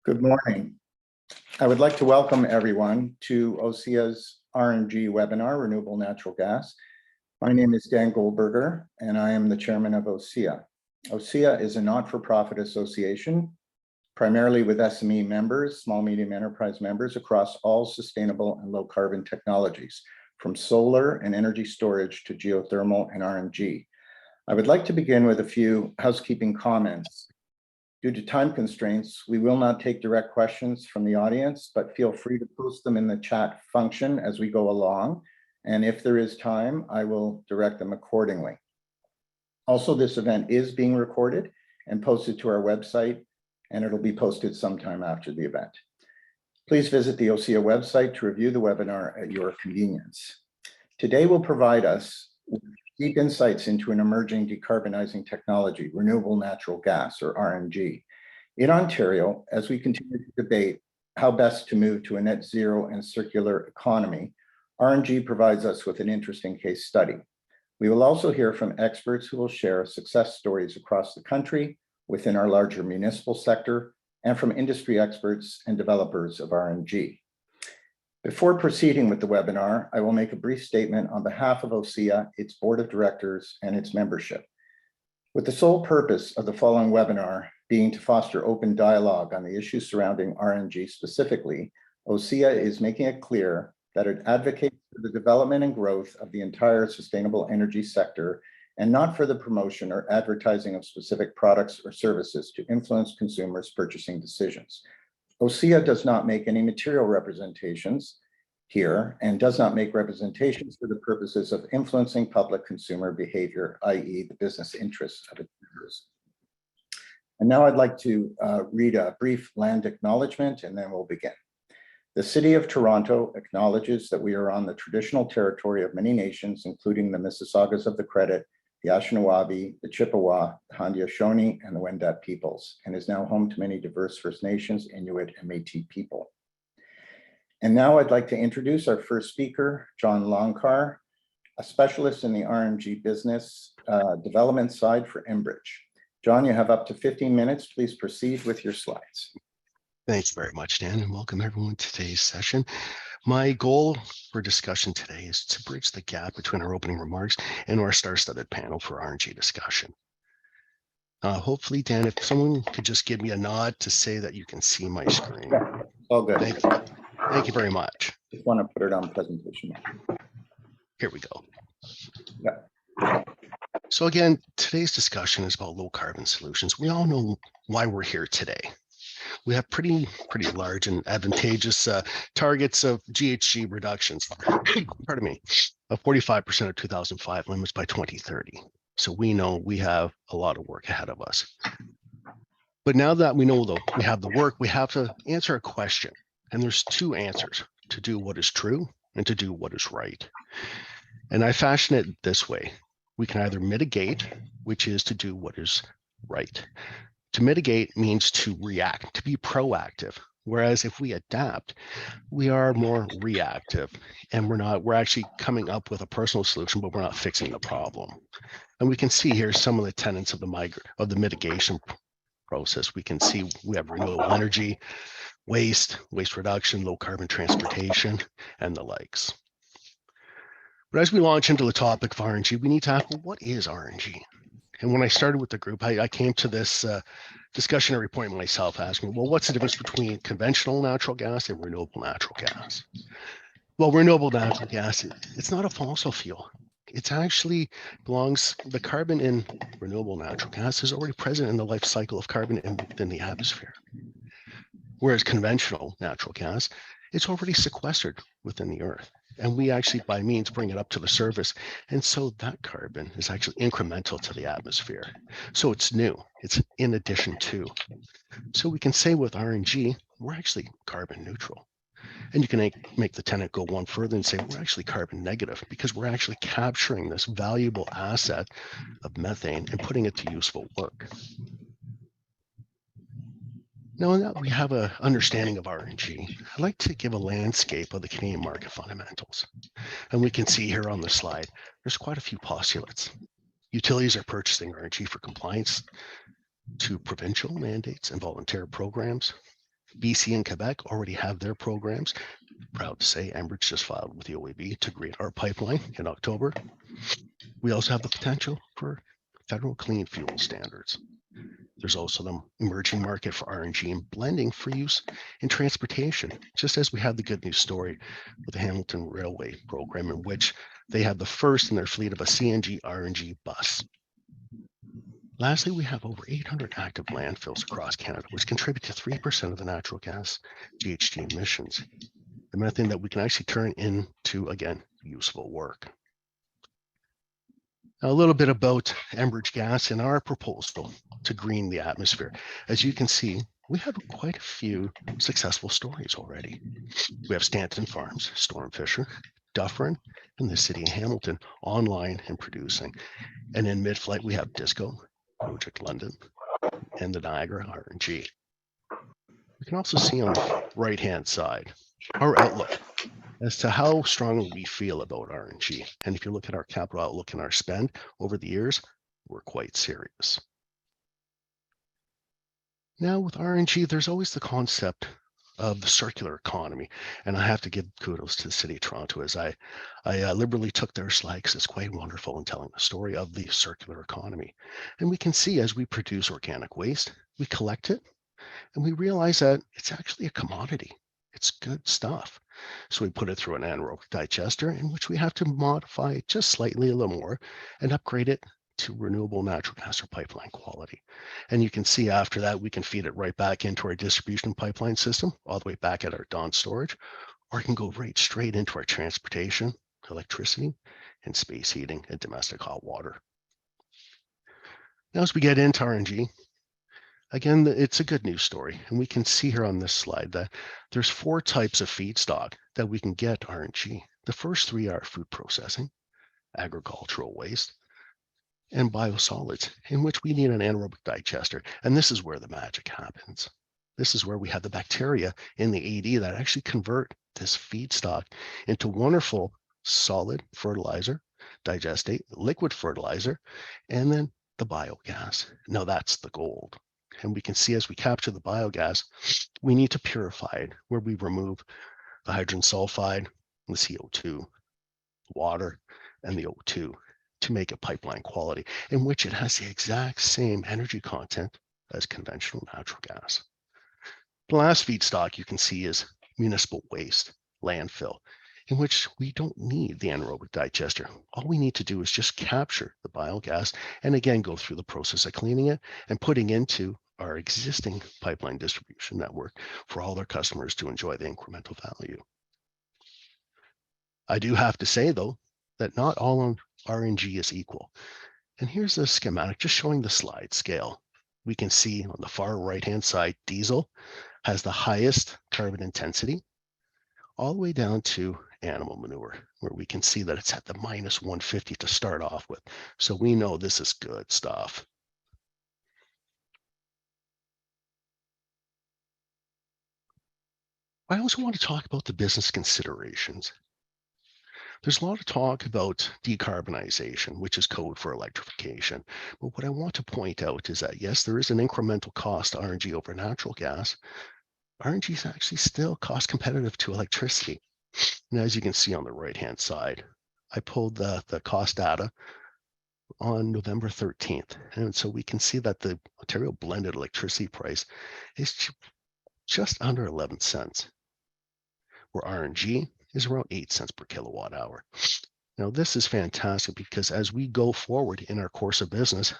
Good morning. I would like to welcome everyone to OSEA's RNG webinar, Renewable Natural Gas. My name is Dan Goldberger, and I am the chairman of OSEA. OSEA is a not-for-profit association, primarily with SME members, small medium enterprise members across all sustainable and low carbon technologies, from solar and energy storage to geothermal and RNG. I would like to begin with a few housekeeping comments. Due to time constraints, we will not take direct questions from the audience, but feel free to post them in the chat function as we go along. And if there is time, I will direct them accordingly. Also, this event is being recorded and posted to our website, and it'll be posted sometime after the event. Please visit the OSEA website to review the webinar at your convenience. Today will provide us with deep insights into an emerging decarbonizing technology, renewable natural gas, or RNG. In Ontario, as we continue to debate how best to move to a net zero and circular economy, RNG provides us with an interesting case study. We will also hear from experts who will share success stories across the country, within our larger municipal sector, and from industry experts and developers of RNG. Before proceeding with the webinar, I will make a brief statement on behalf of OSEA, its board of directors, and its membership. With the sole purpose of the following webinar being to foster open dialogue on the issues surrounding RNG specifically, OSEA is making it clear that it advocates for the development and growth of the entire sustainable energy sector and not for the promotion or advertising of specific products or services to influence consumers' purchasing decisions. OSEA does not make any material representations here and does not make representations for the purposes of influencing public consumer behavior, i.e. the business interests of its members. And now I'd like to read a brief land acknowledgement and then we'll begin. The City of Toronto acknowledges that we are on the traditional territory of many nations, including the Mississaugas of the Credit, the Anishinaabe, the Chippewa, the Haudenosaunee, and the Wendat peoples, and is now home to many diverse First Nations, Inuit, and Métis people. And now I'd like to introduce our first speaker, John Longcar, a specialist in the RNG business development side for Enbridge. John, you have up to 15 minutes. Please proceed with your slides. Thanks very much, Dan, and welcome everyone to today's session. My goal for discussion today is to bridge the gap between our opening remarks and our star-studded panel for RNG discussion. Hopefully, Dan, if someone could just give me a nod to say that you can see my screen. Yeah, all good. Thank you very much. Just want to put it on presentation. Here we go. Yeah. So again, today's discussion is about low carbon solutions. We all know why we're here today. We have pretty large and advantageous targets of GHG reductions, pardon me, of 45% of 2005 limits by 2030. So we know we have a lot of work ahead of us. But now that we know we have the work, we have to answer a question. And there's two answers: to do what is true and to do what is right. And I fashion it this way. We can either mitigate, which is to do what is right. To mitigate means to react, to be proactive. Whereas if we adapt, we are more reactive, and we're actually coming up with a personal solution, but we're not fixing the problem. And we can see here some of the tenets of the mitigation process. We can see we have renewable energy, waste reduction, low carbon transportation, and the likes. But as we launch into the topic of RNG, we need to ask, well, what is RNG? And when I started with the group, I came to this discussionary point myself, asking, well, what's the difference between conventional natural gas and renewable natural gas? Well, renewable natural gas, it's not a fossil fuel. It's actually the carbon in renewable natural gas is already present in the life cycle of carbon within the atmosphere. Whereas conventional natural gas, it's already sequestered within the earth. And we actually, by means, bring it up to the surface. And so that carbon is actually incremental to the atmosphere. So it's new, it's in addition to. So we can say with RNG, we're actually carbon neutral. And you can make the tenet go one further and say, we're actually carbon negative because we're actually capturing this valuable asset of methane and putting it to useful work. Now that we have an understanding of RNG, I'd like to give a landscape of the Canadian market fundamentals. And we can see here on the slide, there's quite a few postulates. Utilities are purchasing RNG for compliance to provincial mandates and volunteer programs. BC and Quebec already have their programs. Proud to say Enbridge just filed with the OEB to green our pipeline in October. We also have the potential for federal clean fuel standards. There's also the emerging market for RNG and blending for use in transportation, just as we had the good news story with the Hamilton Railway program, in which they have the first in their fleet of a CNG RNG bus. Lastly, we have over 800 active landfills across Canada, which contribute to 3% of the natural gas GHG emissions. The methane that we can actually turn into, again, useful work. Now, a little bit about Enbridge Gas and our proposal to green the atmosphere. As you can see, we have quite a few successful stories already. We have Stanton Farms, Stormfisher, Dufferin, and the city of Hamilton online and producing. And in mid-flight, we have Disco, Project London, and the Niagara RNG. We can also see on the right-hand side our outlook as to how strongly we feel about RNG. And if you look at our capital outlook and our spend over the years, we're quite serious. Now with RNG, there's always the concept of the circular economy. And I have to give kudos to the city of Toronto, as I liberally took their slack, because it's quite wonderful in telling the story of the circular economy. And we can see as we produce organic waste, we collect it, and we realize that it's actually a commodity. It's good stuff. So we put it through an anaerobic digester, in which we have to modify it just slightly a little more and upgrade it to renewable natural gas or pipeline quality. And you can see after that, we can feed it right back into our distribution pipeline system, all the way back at our Dawn storage, or it can go right straight into our transportation, electricity, and space heating and domestic hot water. Now, as we get into RNG, again, it's a good news story. And we can see here on this slide that there's 4 types of feedstock that we can get RNG. The first 3 are food processing, agricultural waste, and biosolids, in which we need an anaerobic digester. And this is where the magic happens. This is where we have the bacteria in the AD that actually convert this feedstock into wonderful solid fertilizer, digestate, liquid fertilizer, and then the biogas. Now that's the gold. And we can see as we capture the biogas, we need to purify it, where we remove the hydrogen sulfide, the CO2, water, and the O2 to make it pipeline quality, in which it has the exact same energy content as conventional natural gas. The last feedstock you can see is municipal waste, landfill, in which we don't need the anaerobic digester. All we need to do is just capture the biogas and again go through the process of cleaning it and putting into our existing pipeline distribution network for all their customers to enjoy the incremental value. I do have to say, though, that not all RNG is equal. And here's a schematic just showing the slide scale. We can see on the far right-hand side, diesel has the highest carbon intensity, all the way down to animal manure, where we can see that it's at the minus 150 to start off with. So we know this is good stuff. I also want to talk about the business considerations. There's a lot of talk about decarbonization, which is code for electrification. But what I want to point out is that, yes, there is an incremental cost to RNG over natural gas. RNG is actually still cost competitive to electricity. And as you can see on the right-hand side, I pulled the cost data on November 13th. And so we can see that the Ontario blended electricity price is just under 11 cents, where RNG is around 8 cents per kilowatt hour. Now, this is fantastic because as we go forward in our course of business,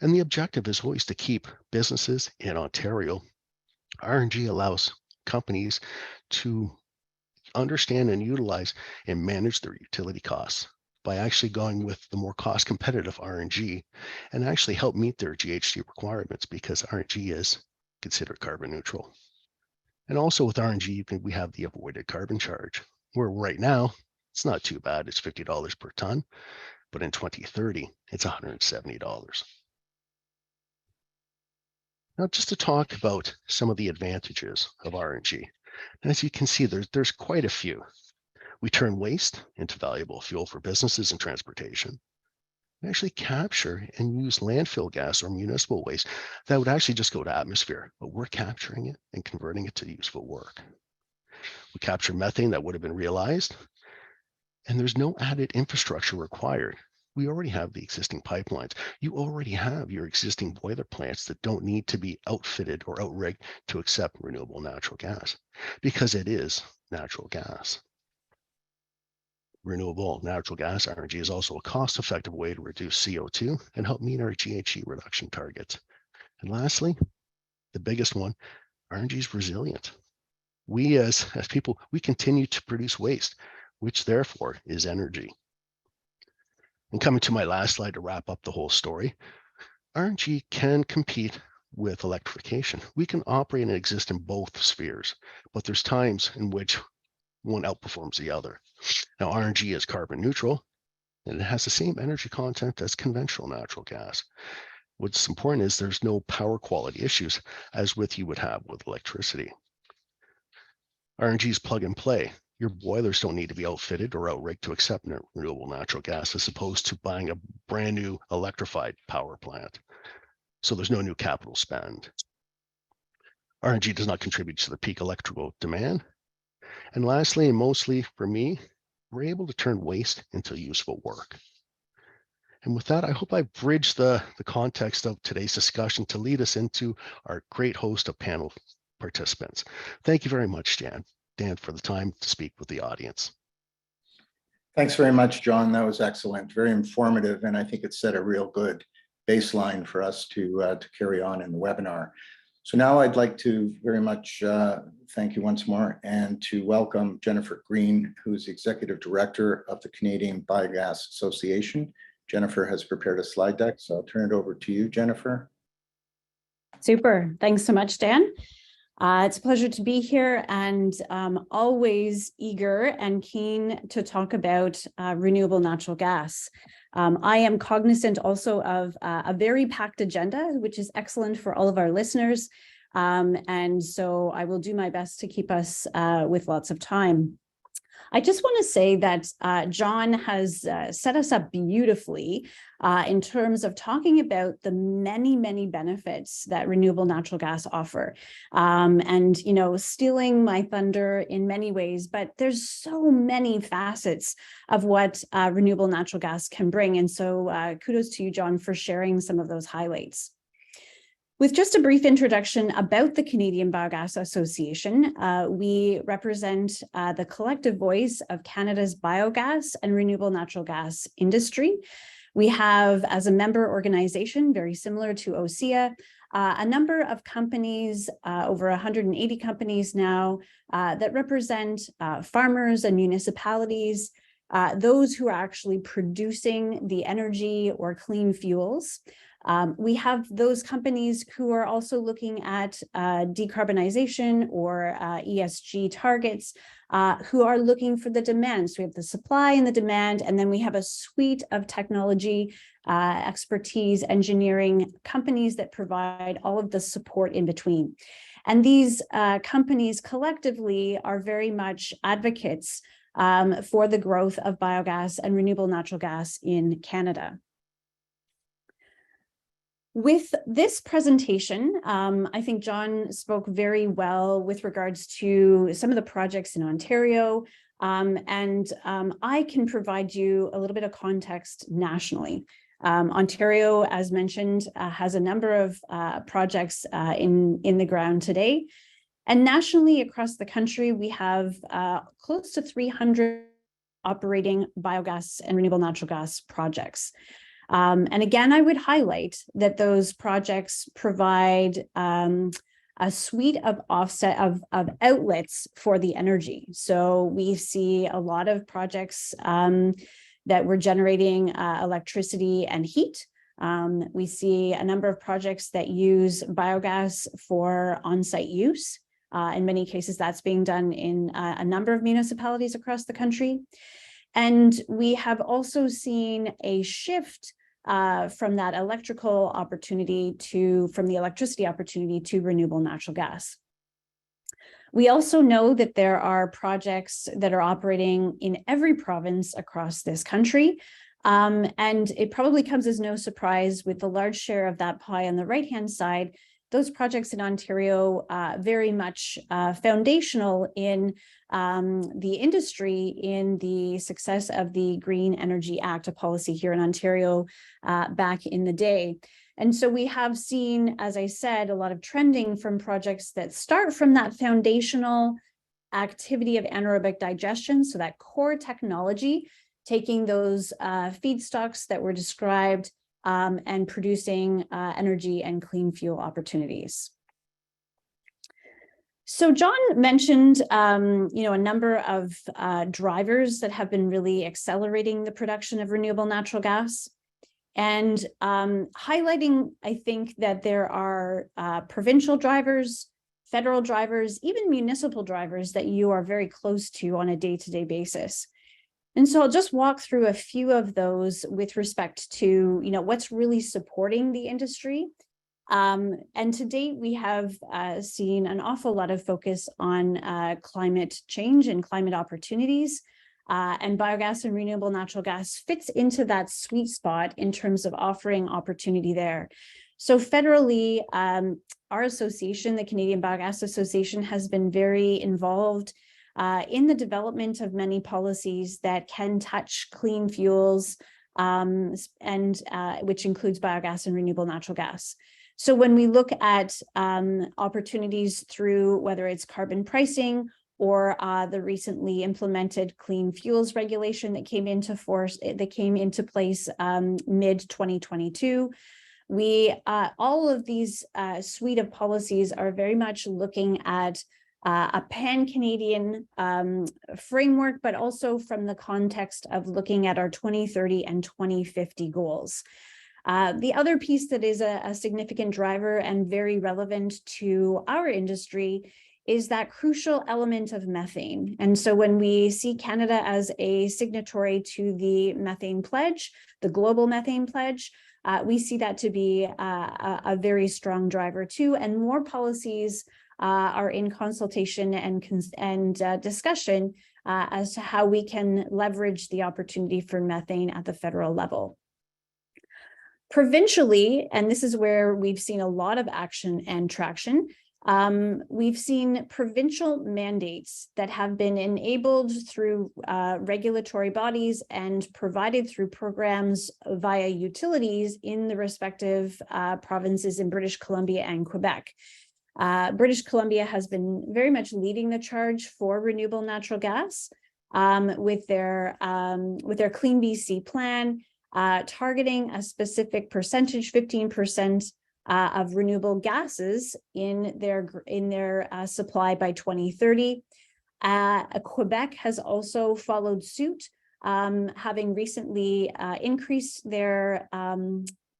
and the objective is always to keep businesses in Ontario, RNG allows companies to understand and utilize and manage their utility costs by actually going with the more cost competitive RNG and actually help meet their GHG requirements, because RNG is considered carbon neutral. And also with RNG, we have the avoided carbon charge, where right now, it's not too bad. It's $50 per ton, but in 2030, it's $170. Now, just to talk about some of the advantages of RNG. As you can see, there's quite a few. We turn waste into valuable fuel for businesses and transportation. and actually capture and use landfill gas or municipal waste that would actually just go to atmosphere, but we're capturing it and converting it to useful work. We capture methane that would have been realized, and there's no added infrastructure required. We already have the existing pipelines. You already have your existing boiler plants that don't need to be outfitted or outrigged to accept renewable natural gas because it is natural gas. Renewable natural gas RNG is also a cost-effective way to reduce CO2 and help meet our GHG reduction targets. And lastly, the biggest one, RNG is resilient. We as people, we continue to produce waste, which therefore is energy. And coming to my last slide to wrap up the whole story, RNG can compete with electrification. We can operate and exist in both spheres, but there's times in which one outperforms the other. Now, RNG is carbon neutral, and it has the same energy content as conventional natural gas. What's important is there's no power quality issues as you would have with electricity. RNG is plug and play. Your boilers don't need to be outfitted or outrigged to accept renewable natural gas as opposed to buying a brand new electrified power plant. So there's no new capital spend. RNG does not contribute to the peak electrical demand. And lastly, and mostly for me, we're able to turn waste into useful work. And with that, I hope I bridged the context of today's discussion to lead us into our great host of panel participants. Thank you very much, Dan, for the time to speak with the audience. Thanks very much, John. That was excellent, very informative, and I think it set a real good baseline for us to carry on in the webinar. So now I'd like to very much thank you once more and to welcome Jennifer Green, who's Executive Director of the Canadian Biogas Association. Jennifer has prepared a slide deck, so I'll turn it over to you, Jennifer. Super. Thanks so much, Dan. It's a pleasure to be here and always eager and keen to talk about renewable natural gas. I am cognizant also of a very packed agenda, which is excellent for all of our listeners. And so I will do my best to keep us with lots of time. I just want to say that John has set us up beautifully in terms of talking about the many, many benefits that renewable natural gas offer. And, you know, stealing my thunder in many ways, but there's so many facets of what renewable natural gas can bring. And so kudos to you, John, for sharing some of those highlights. With just a brief introduction about the Canadian Biogas Association, we represent the collective voice of Canada's biogas and renewable natural gas industry. We have, as a member organization, very similar to OSEA, a number of companies, over 180 companies now, that represent farmers and municipalities, those who are actually producing the energy or clean fuels. We have those companies who are also looking at decarbonization or ESG targets, who are looking for the demand. So we have the supply and the demand, and then we have a suite of technology, expertise, engineering companies that provide all of the support in between. And these companies collectively are very much advocates for the growth of biogas and renewable natural gas in Canada. With this presentation, I think John spoke very well with regards to some of the projects in Ontario, and I can provide you a little bit of context nationally. Ontario, as mentioned, has a number of projects in the ground today. And nationally across the country, we have close to 300 operating biogas and renewable natural gas projects. And again, I would highlight that those projects provide a suite of offset of outlets for the energy. So we see a lot of projects that we're generating electricity and heat. We see a number of projects that use biogas for on-site use. In many cases, that's being done in a number of municipalities across the country. And we have also seen a shift from that electrical opportunity from the electricity opportunity to renewable natural gas. We also know that there are projects that are operating in every province across this country. And it probably comes as no surprise with the large share of that pie on the right-hand side, those projects in Ontario very much foundational in the industry in the success of the Green Energy Act, a policy here in Ontario back in the day. And so we have seen, as I said, a lot of trending from projects that start from that foundational activity of anaerobic digestion, so that core technology, taking those feedstocks that were described and producing energy and clean fuel opportunities. So John mentioned, a number of drivers that have been really accelerating the production of renewable natural gas, and highlighting, I think, that there are provincial drivers, federal drivers, even municipal drivers that you are very close to on a day-to-day basis. And so I'll just walk through a few of those with respect to, what's really supporting the industry. And to date, we have seen an awful lot of focus on climate change and climate opportunities. And biogas and renewable natural gas fits into that sweet spot in terms of offering opportunity there. So federally, our association, the Canadian Biogas Association, has been very involved in the development of many policies that can touch clean fuels, and which includes biogas and renewable natural gas. So when we look at opportunities through whether it's carbon pricing or the recently implemented clean fuels regulation that came into place mid-2022, all of these suite of policies are very much looking at a pan-Canadian framework, but also from the context of looking at our 2030 and 2050 goals. The other piece that is a significant driver and very relevant to our industry is that crucial element of methane. And so when we see Canada as a signatory to the methane pledge, the global methane pledge, we see that to be a very strong driver too, and more policies are in consultation and discussion as to how we can leverage the opportunity for methane at the federal level. Provincially, and this is where we've seen a lot of action and traction, we've seen provincial mandates that have been enabled through regulatory bodies and provided through programs via utilities in the respective provinces in British Columbia and Quebec. British Columbia has been very much leading the charge for renewable natural gas with their Clean BC plan, targeting a specific percentage, 15% of renewable gases in their supply by 2030. Quebec has also followed suit, having recently increased their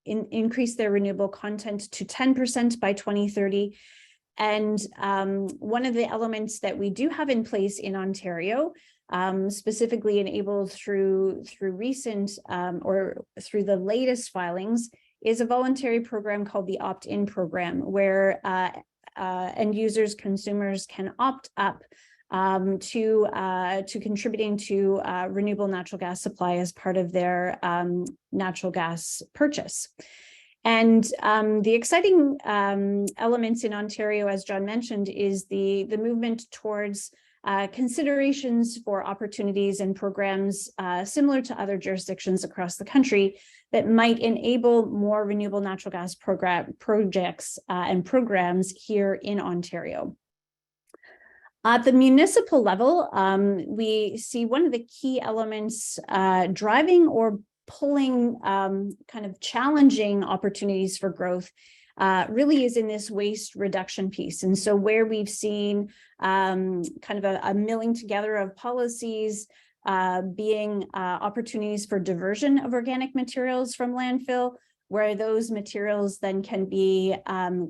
renewable content to 10% by 2030. And one of the elements that we do have in place in Ontario, specifically enabled through recent or through the latest filings, is a voluntary program called the opt-in program, where end users, consumers can opt up to contributing to renewable natural gas supply as part of their natural gas purchase. And the exciting elements in Ontario, as John mentioned, is the movement towards considerations for opportunities and programs similar to other jurisdictions across the country that might enable more renewable natural gas projects and programs here in Ontario. At the municipal level, we see one of the key elements driving or pulling kind of challenging opportunities for growth really is in this waste reduction piece. And so where we've seen kind of a milling together of policies being opportunities for diversion of organic materials from landfill, where those materials then can be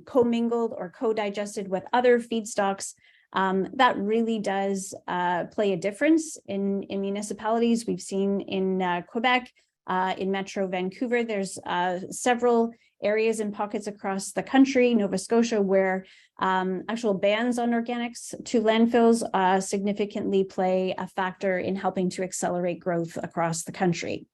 commingled or co-digested with other feedstocks, that really does play a difference in municipalities. We've seen in Quebec, in Metro Vancouver, there's several areas and pockets across the country, Nova Scotia, where actual bans on organics to landfills significantly play a factor in helping to accelerate growth across the country.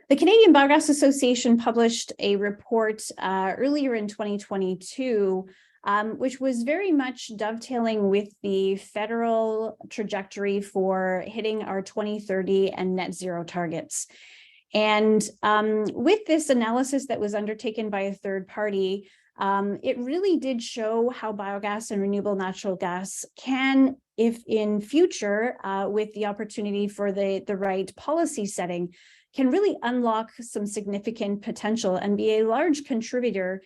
The Canadian Biogas Association published a report earlier in 2022, which was very much dovetailing with the federal trajectory for hitting our 2030 and net zero targets. And with this analysis that was undertaken by a third party, it really did show how biogas and renewable natural gas can, if in future, with the opportunity for the right policy setting, can really unlock some significant potential and be a large contributor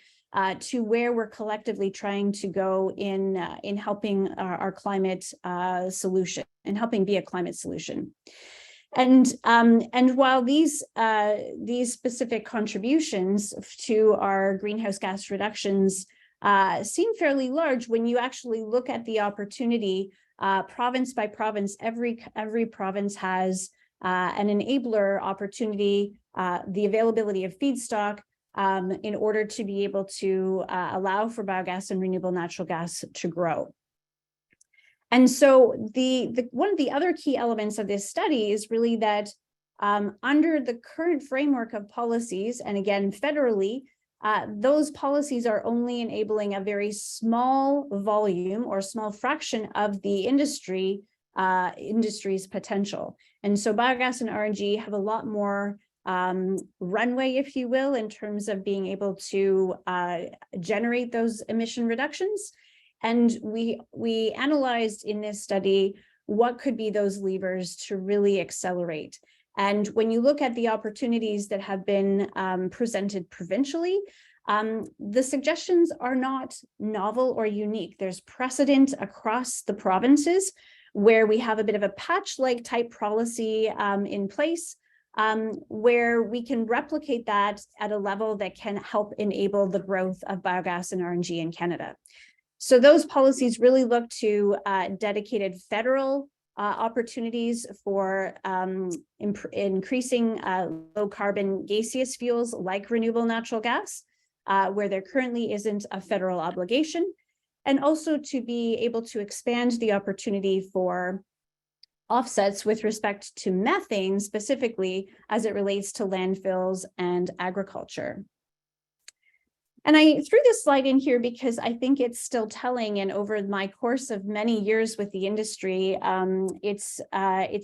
to where we're collectively trying to go in helping our climate solution, and helping be a climate solution. And while these specific contributions to our greenhouse gas reductions seem fairly large, when you actually look at the opportunity province by province, every province has an enabler opportunity, the availability of feedstock in order to be able to allow for biogas and renewable natural gas to grow. And so one of the other key elements of this study is really that under the current framework of policies, and again, federally, those policies are only enabling a very small volume or small fraction of the industry's potential. And so biogas and RNG have a lot more runway, if you will, in terms of being able to generate those emission reductions. And we analyzed in this study what could be those levers to really accelerate. And when you look at the opportunities that have been presented provincially, the suggestions are not novel or unique. There's precedent across the provinces where we have a bit of a patch-like type policy in place, where we can replicate that at a level that can help enable the growth of biogas and RNG in Canada. So those policies really look to dedicated federal opportunities for increasing low carbon gaseous fuels like renewable natural gas, where there currently isn't a federal obligation, and also to be able to expand the opportunity for offsets with respect to methane, specifically as it relates to landfills and agriculture. And I threw this slide in here because I think it's still telling, and over my course of many years with the industry, it's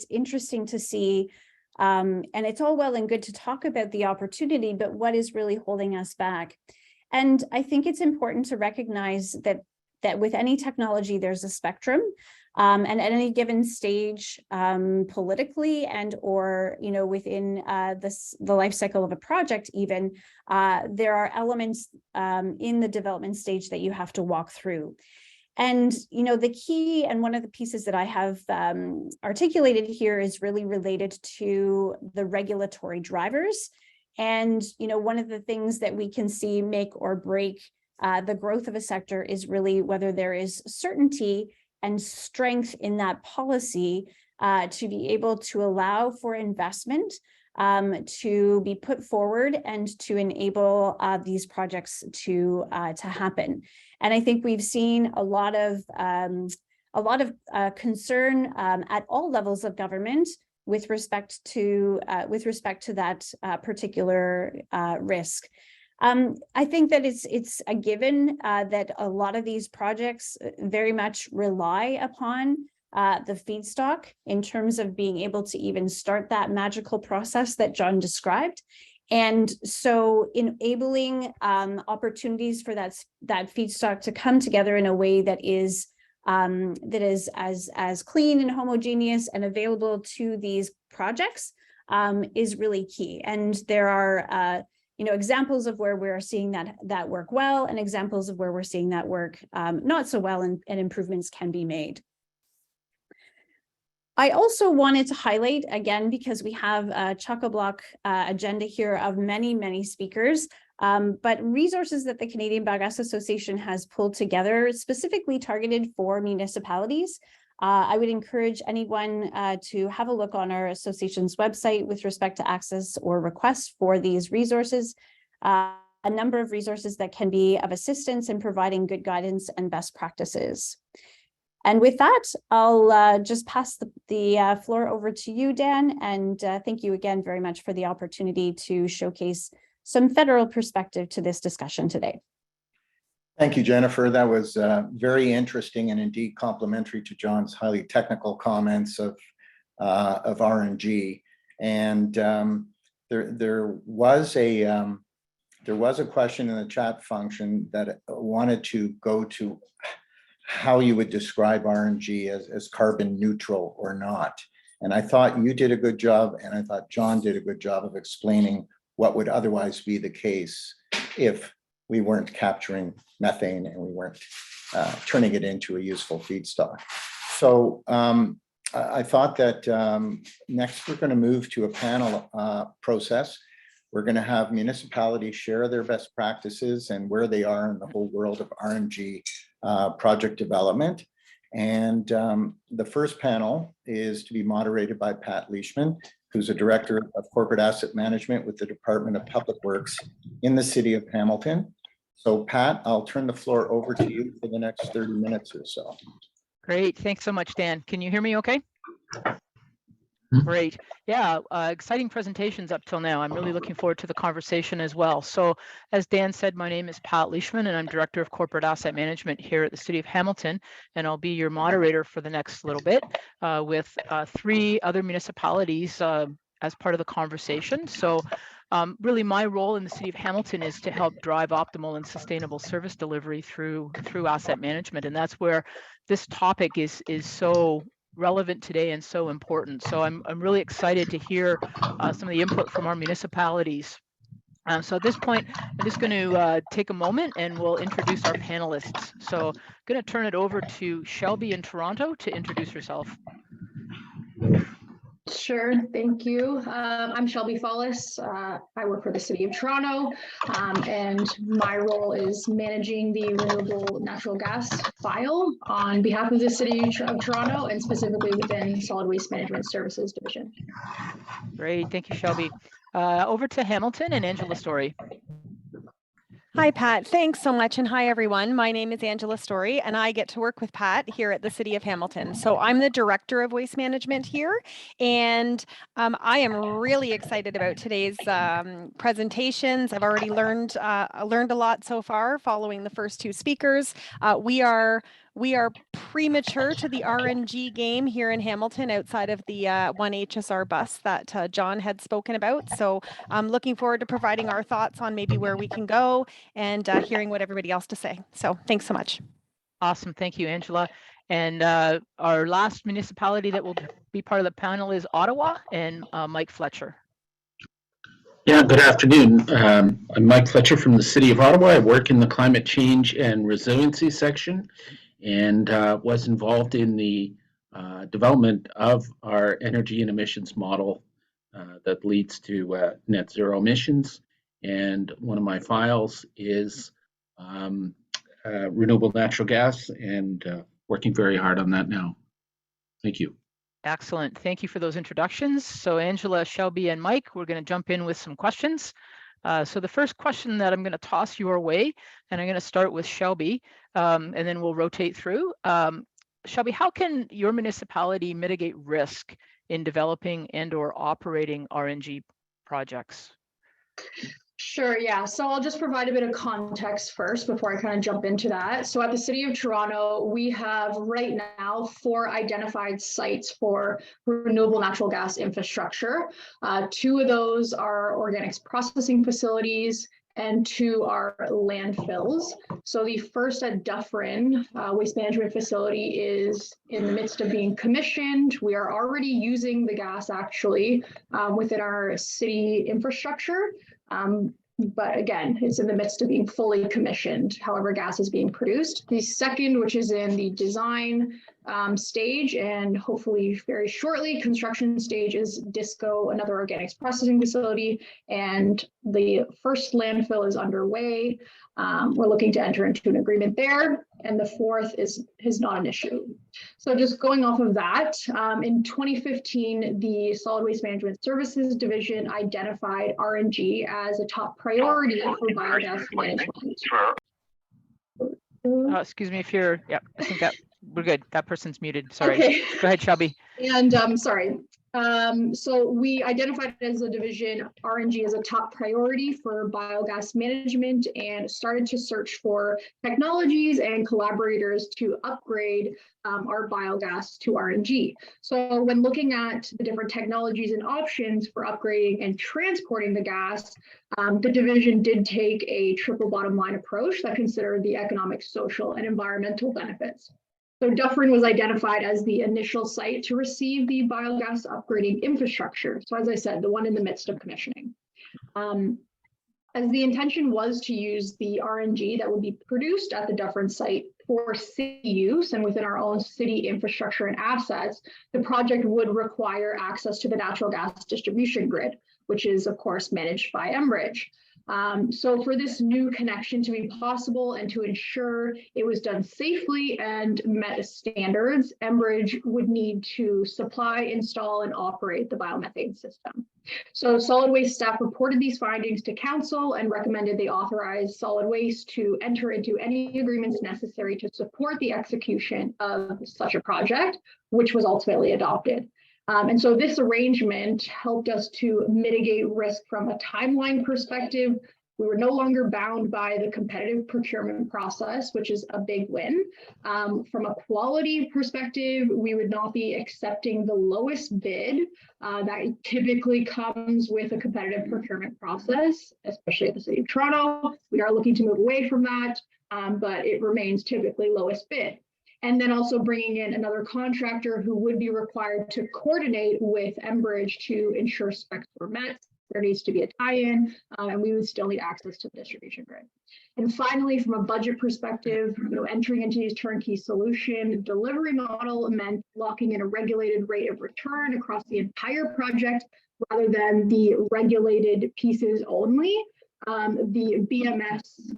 interesting to see, and it's all well and good to talk about the opportunity, but what is really holding us back? And I think it's important to recognize that with any technology, there's a spectrum. And at any given stage, politically and or within the life cycle of a project, even there are elements in the development stage that you have to walk through. And the key, and one of the pieces that I have articulated here, is really related to the regulatory drivers. And one of the things that we can see make or break the growth of a sector is really whether there is certainty and strength in that policy to be able to allow for investment to be put forward and to enable these projects to happen. And I think we've seen a lot of concern at all levels of government with respect to that particular risk. I think that it's a given that a lot of these projects very much rely upon the feedstock in terms of being able to even start that magical process that John described. And so enabling opportunities for that feedstock to come together in a way that is as clean and homogeneous and available to these projects is really key. And there are examples of where we're seeing that work well, and examples of where we're seeing that work not so well, and improvements can be made. I also wanted to highlight, again, because we have a chock-a-block agenda here of many, many speakers, but resources that the Canadian Biogas Association has pulled together specifically targeted for municipalities. I would encourage anyone to have a look on our association's website with respect to access or requests for these resources, a number of resources that can be of assistance in providing good guidance and best practices. And with that, I'll just pass the floor over to you, Dan, and thank you again very much for the opportunity to showcase some federal perspective to this discussion today. Thank you, Jennifer. That was very interesting and indeed complementary to John's highly technical comments of RNG. And there was a question in the chat function that wanted to go to how you would describe RNG as carbon neutral or not. And I thought you did a good job, and I thought John did a good job of explaining what would otherwise be the case if we weren't capturing methane and we weren't turning it into a useful feedstock. So I thought that next we're going to move to a panel process. We're going to have municipalities share their best practices and where they are in the whole world of RNG project development. And the first panel is to be moderated by Pat Leishman, who's a director of corporate asset management with the Department of Public Works in the city of Hamilton. So Pat, I'll turn the floor over to you for the next 30 minutes or so. Great. Thanks so much, Dan. Can you hear me okay? Great. Yeah, exciting presentations up till now. I'm really looking forward to the conversation as well. So as Dan said, my name is Pat Leishman, and I'm Director of Corporate Asset Management here at the City of Hamilton, and I'll be your moderator for the next little bit with 3 other municipalities as part of the conversation. So really my role in the City of Hamilton is to help drive optimal and sustainable service delivery through asset management, and that's where this topic is so relevant today and so important. So I'm really excited to hear some of the input from our municipalities. So at this point, I'm just going to take a moment and we'll introduce our panelists. So I'm going to turn it over to Shelby in Toronto to introduce herself. Sure, thank you. I'm Shelby Follis. I work for the City of Toronto, and my role is managing the renewable natural gas file on behalf of the City of Toronto, and specifically within Solid Waste Management Services Division. Great, thank you, Shelby. Over to Hamilton and Angela Story. Hi, Pat. Thanks so much. And hi, everyone. My name is Angela Story, and I get to work with Pat here at the City of Hamilton. So I'm the Director of Waste Management here, and I am really excited about today's presentations. I've already learned a lot so far following the first 2 speakers. We are premature to the RNG game here in Hamilton outside of the 1 HSR bus that John had spoken about. So I'm looking forward to providing our thoughts on maybe where we can go and hearing what everybody else to say. So thanks so much. Awesome. Thank you, Angela. And our last municipality that will be part of the panel is Ottawa, and Mike Fletcher. Yeah, good afternoon. I'm Mike Fletcher from the City of Ottawa. I work in the Climate Change and Resiliency section, and was involved in the development of our energy and emissions model that leads to net zero emissions. And one of my files is renewable natural gas, and working very hard on that now. Thank you. Excellent. Thank you for those introductions. So Angela, Shelby, and Mike, we're going to jump in with some questions. So the first question that I'm going to toss your way, and I'm going to start with Shelby, and then we'll rotate through. Shelby, how can your municipality mitigate risk in developing and or operating RNG projects? Sure, yeah. So I'll just provide a bit of context first before I kind of jump into that. So at the City of Toronto, we have right now 4 identified sites for renewable natural gas infrastructure. 2 of those are organics processing facilities, and 2 are landfills. So the first at Dufferin waste management facility is in the midst of being commissioned. We are already using the gas actually within our city infrastructure. But again, it's in the midst of being fully commissioned. However, gas is being produced. The second, which is in the design stage and hopefully very shortly construction stage, is Disco, another organics processing facility. And the first landfill is underway. We're looking to enter into an agreement there. And the fourth is not an issue. So just going off of that, in 2015, the Solid Waste Management Services Division identified RNG as a top priority for biogas management. Excuse me if you're, yeah, I think that We're good. That person's muted. Sorry. Okay. Go ahead, Shelby. And sorry. So we identified as a division RNG as a top priority for biogas management and started to search for technologies and collaborators to upgrade our biogas to RNG. So when looking at the different technologies and options for upgrading and transporting the gas, the division did take a triple bottom line approach that considered the economic, social, and environmental benefits. So Dufferin was identified as the initial site to receive the biogas upgrading infrastructure. So as I said, the one in the midst of commissioning. As the intention was to use the RNG that would be produced at the Dufferin site for city use and within our own city infrastructure and assets, the project would require access to the natural gas distribution grid, which is of course managed by Enbridge. So for this new connection to be possible and to ensure it was done safely and met standards, Enbridge would need to supply, install, and operate the biomethane system. So solid waste staff reported these findings to council and recommended they authorize solid waste to enter into any agreements necessary to support the execution of such a project, which was ultimately adopted. And so this arrangement helped us to mitigate risk from a timeline perspective. We were no longer bound by the competitive procurement process, which is a big win. From a quality perspective, we would not be accepting the lowest bid that typically comes with a competitive procurement process, especially at the City of Toronto. We are looking to move away from that, but it remains typically lowest bid. And then also bringing in another contractor who would be required to coordinate with Enbridge to ensure specs were met. There needs to be a tie-in, and we would still need access to the distribution grid. And finally, from a budget perspective, entering into these turnkey solution delivery model meant locking in a regulated rate of return across the entire project rather than the regulated pieces only. The BMS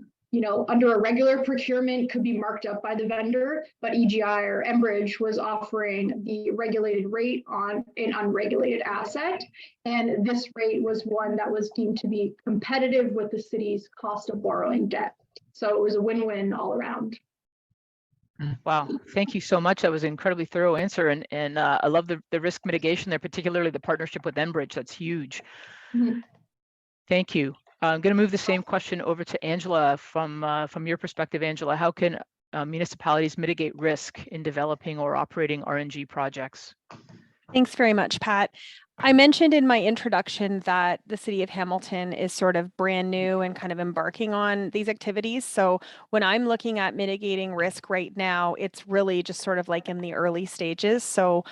under a regular procurement could be marked up by the vendor, but EGI or Enbridge was offering the regulated rate on an unregulated asset. And this rate was one that was deemed to be competitive with the city's cost of borrowing debt. So it was a win-win all around. Wow, thank you so much. That was an incredibly thorough answer. And I love the risk mitigation there, particularly the partnership with Enbridge. That's huge. Mm-hmm. Thank you. I'm going to move the same question over to Angela. From your perspective, Angela, how can municipalities mitigate risk in developing or operating RNG projects? Thanks very much, Pat. I mentioned in my introduction that the City of Hamilton is sort of brand new and kind of embarking on these activities. So when I'm looking at mitigating risk right now, it's really just sort of like in the early stages. So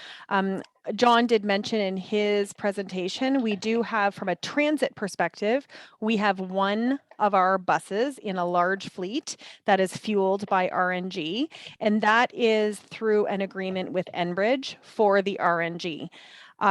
John did mention in his presentation, we do have, from a transit perspective, we have one of our buses in a large fleet that is fueled by RNG, and that is through an agreement with Enbridge for the RNG.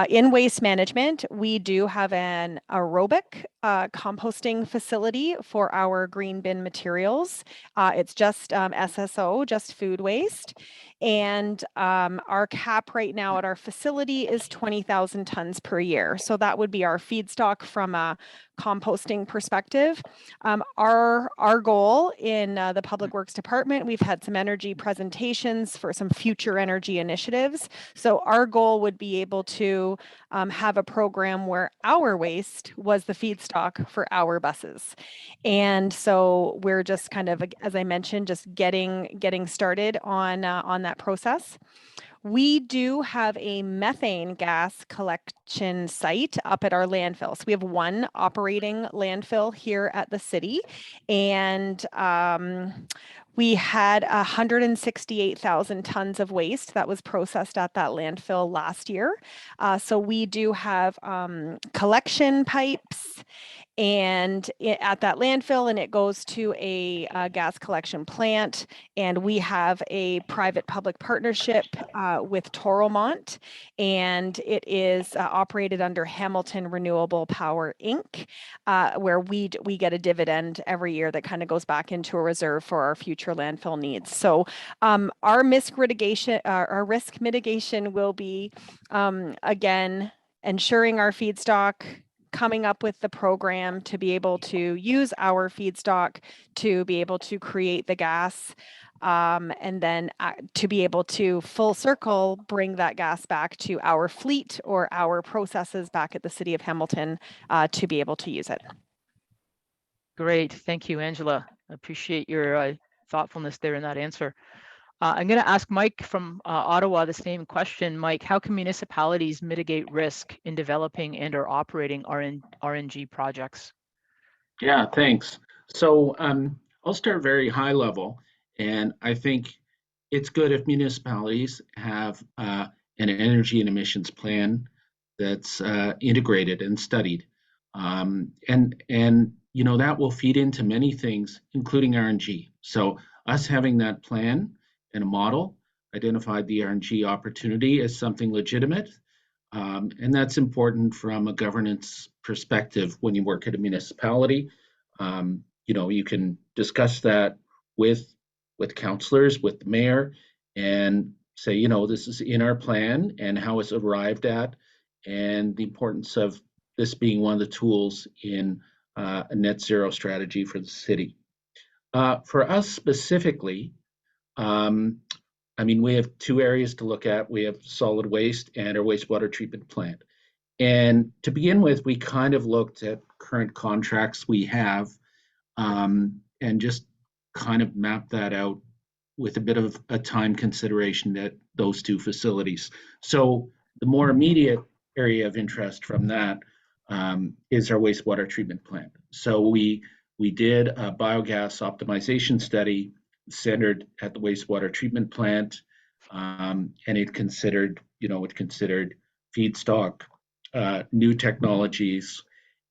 In waste management, we do have an aerobic composting facility for our green bin materials. It's just SSO, just food waste. And our cap right now at our facility is 20,000 tons per year. So that would be our feedstock from a composting perspective. Our goal in the Public Works Department, we've had some energy presentations for some future energy initiatives. So our goal would be able to have a program where our waste was the feedstock for our buses. And so we're just kind of, as I mentioned, just getting started on that process. We do have a methane gas collection site up at our landfill. So we have one operating landfill here at the city, and we had 168,000 tons of waste that was processed at that landfill last year. So we do have collection pipes and at that landfill, and it goes to a gas collection plant. And we have a private-public partnership with Toromont, and it is operated under Hamilton Renewable Power Inc., where we get a dividend every year that kind of goes back into a reserve for our future landfill needs. So our risk mitigation will be, again, ensuring our feedstock coming up with the program to be able to use our feedstock to be able to create the gas, and then to be able to full circle bring that gas back to our fleet or our processes back at the City of Hamilton to be able to use it. Great. Thank you, Angela. I appreciate your thoughtfulness there in that answer. I'm going to ask Mike from Ottawa the same question. Mike, how can municipalities mitigate risk in developing and or operating RNG projects? Yeah, thanks. So I'll start very high level, and I think it's good if municipalities have an energy and emissions plan that's integrated and studied, and you know that will feed into many things, including RNG. So us having that plan and a model identified the RNG opportunity as something legitimate. And that's important from a governance perspective when you work at a municipality. You know, you can discuss that with councillors, with the mayor, and say, you know, this is in our plan and how it's arrived at, and the importance of this being one of the tools in a net zero strategy for the city. For us specifically, I mean, we have two areas to look at. We have solid waste and our wastewater treatment plant. And to begin with, we kind of looked at current contracts we have, and just kind of mapped that out with a bit of a time consideration at those two facilities. So the more immediate area of interest from that is our wastewater treatment plant. So we did a biogas optimization study centered at the wastewater treatment plant, and it considered feedstock, new technologies,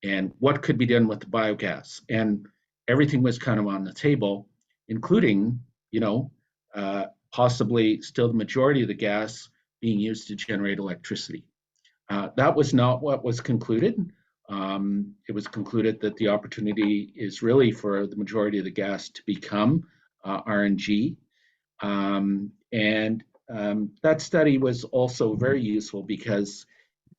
and what could be done with the biogas. And everything was kind of on the table, including, possibly still the majority of the gas being used to generate electricity. That was not what was concluded. It was concluded that the opportunity is really for the majority of the gas to become RNG. And that study was also very useful because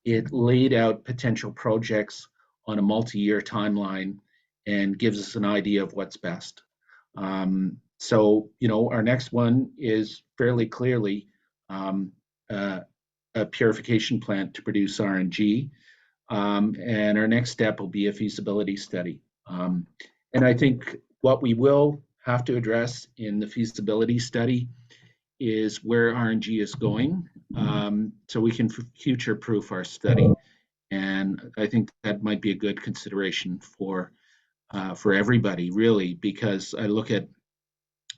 it laid out potential projects on a multi-year timeline and gives us an idea of what's best. So, our next one is fairly clearly a purification plant to produce RNG. And our next step will be a feasibility study. And I think what we will have to address in the feasibility study is where RNG is going, so we can future-proof our study. And I think that might be a good consideration for everybody, really, because I look at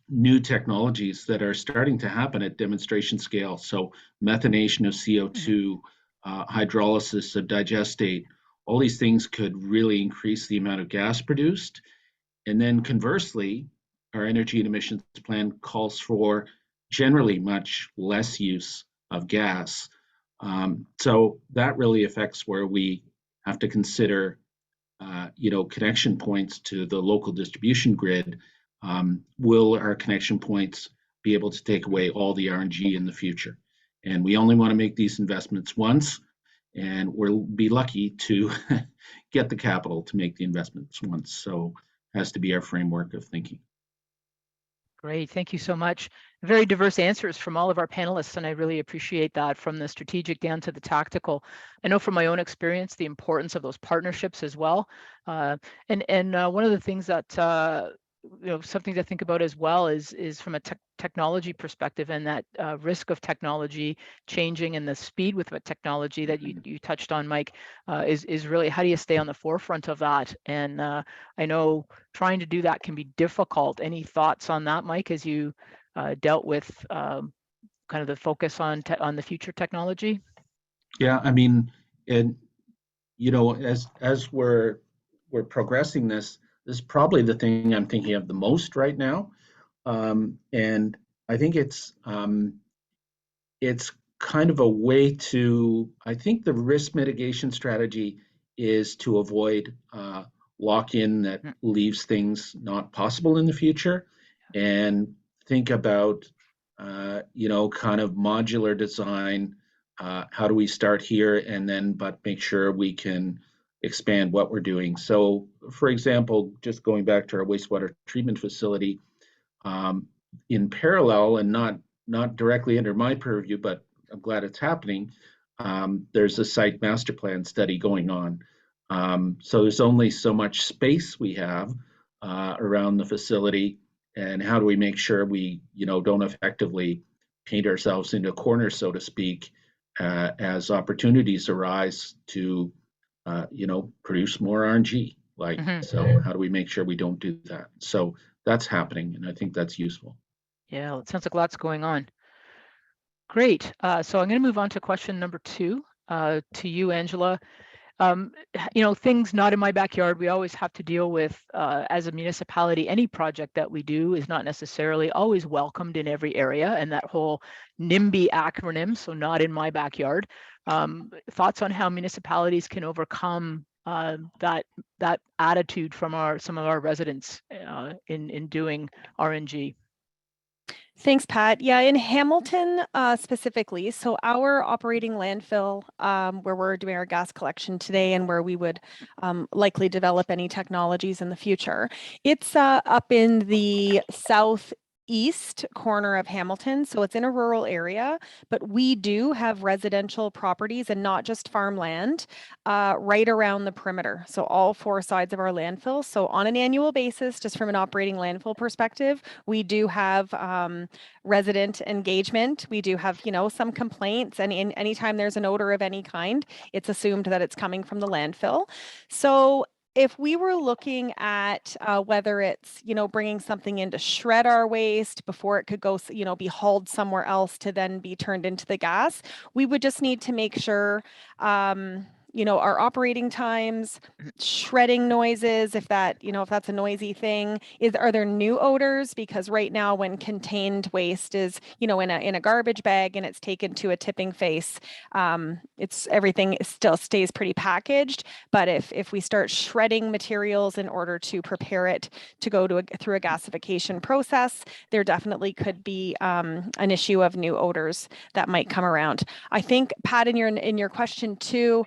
new technologies that are starting to happen at demonstration scale. So methanation of CO2, hydrolysis of digestate, all these things could really increase the amount of gas produced. And then conversely, our energy and emissions plan calls for generally much less use of gas. So that really affects where we have to consider, connection points to the local distribution grid. Will our connection points be able to take away all the RNG in the future? And we only want to make these investments once, and we'll be lucky to get the capital to make the investments once. So it has to be our framework of thinking. Great, thank you so much. Very diverse answers from all of our panelists, and I really appreciate that, from the strategic down to the tactical. I know from my own experience the importance of those partnerships as well. And one of the things that something to think about as well is from a technology perspective, and that risk of technology changing and the speed with what technology that you touched on, Mike, is really how do you stay on the forefront of that? And I know trying to do that can be difficult. Any thoughts on that, Mike, as you dealt with kind of the focus on the future technology? Yeah, I mean, and as we're progressing this is probably the thing I'm thinking of the most right now. And I think it's kind of a way to, I think the risk mitigation strategy is to avoid lock-in that leaves things not possible in the future, and think about, kind of modular design. How do we start here and then, but make sure we can expand what we're doing. So, for example, just going back to our wastewater treatment facility, in parallel and not directly under my purview, but I'm glad it's happening. There's a site master plan study going on. So there's only so much space we have around the facility, and how do we make sure we, don't effectively paint ourselves into a corner, so to speak, as opportunities arise to, produce more RNG. So how do we make sure we don't do that? So that's happening, and I think that's useful. Yeah, it sounds like lots going on. Great. So I'm going to move on to question number 2 to you, Angela. Things not in my backyard, we always have to deal with as a municipality. Any project that we do is not necessarily always welcomed in every area, and that whole NIMBY acronym, so not in my backyard. Thoughts on how municipalities can overcome that attitude from some of our residents in doing RNG? Thanks, Pat. Yeah, in Hamilton specifically, so our operating landfill where we're doing our gas collection today and where we would likely develop any technologies in the future, it's up in the southeast corner of Hamilton. So it's in a rural area, but we do have residential properties and not just farmland right around the perimeter. So all 4 sides of our landfill. So on an annual basis, just from an operating landfill perspective, we do have resident engagement. We do have, some complaints, and anytime there's an odor of any kind, it's assumed that it's coming from the landfill. So if we were looking at whether it's, bringing something in to shred our waste before it could go, be hauled somewhere else to then be turned into the gas, we would just need to make sure, our operating times, shredding noises, if that's a noisy thing, are there new odors? Because right now when contained waste is, in a garbage bag and it's taken to a tipping face, everything still stays pretty packaged. But if we start shredding materials in order to prepare it to go through a gasification process, there definitely could be an issue of new odors that might come around. I think, Pat, in your question too,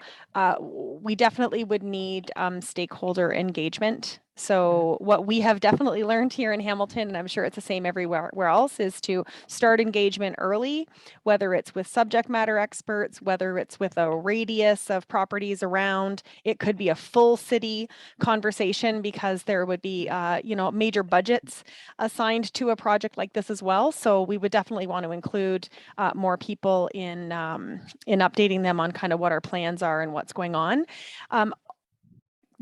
we definitely would need stakeholder engagement. So what we have definitely learned here in Hamilton, and I'm sure it's the same everywhere else, is to start engagement early, whether it's with subject matter experts, whether it's with a radius of properties around. It could be a full city conversation because there would be, major budgets assigned to a project like this as well. So we would definitely want to include more people in updating them on kind of what our plans are and what's going on.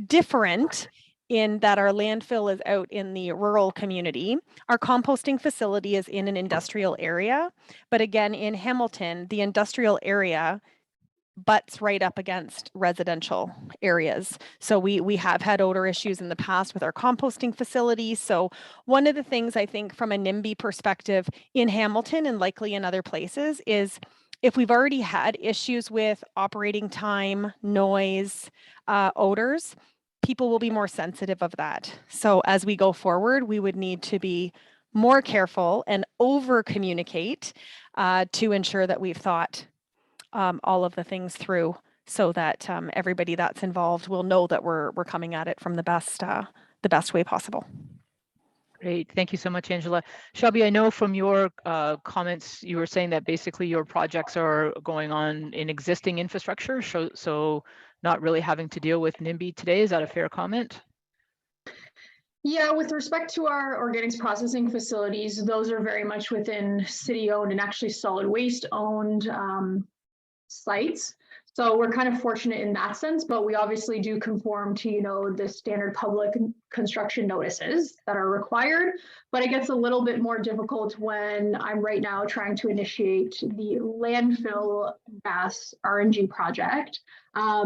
Different in that our landfill is out in the rural community. Our composting facility is in an industrial area. But again, in Hamilton, the industrial area butts right up against residential areas. So we have had odor issues in the past with our composting facility. So one of the things I think from a NIMBY perspective in Hamilton and likely in other places is if we've already had issues with operating time, noise, odors, people will be more sensitive of that. So as we go forward, we would need to be more careful and over communicate to ensure that we've thought all of the things through so that everybody that's involved will know that we're coming at it from the best way possible. Great. Thank you so much, Angela. Shelby, I know from your comments, you were saying that basically your projects are going on in existing infrastructure, so not really having to deal with NIMBY today. Is that a fair comment? Yeah, with respect to our organics processing facilities, those are very much within city-owned and actually solid waste-owned sites. So we're kind of fortunate in that sense, but we obviously do conform to, the standard public construction notices that are required. But it gets a little bit more difficult when I'm right now trying to initiate the landfill gas RNG project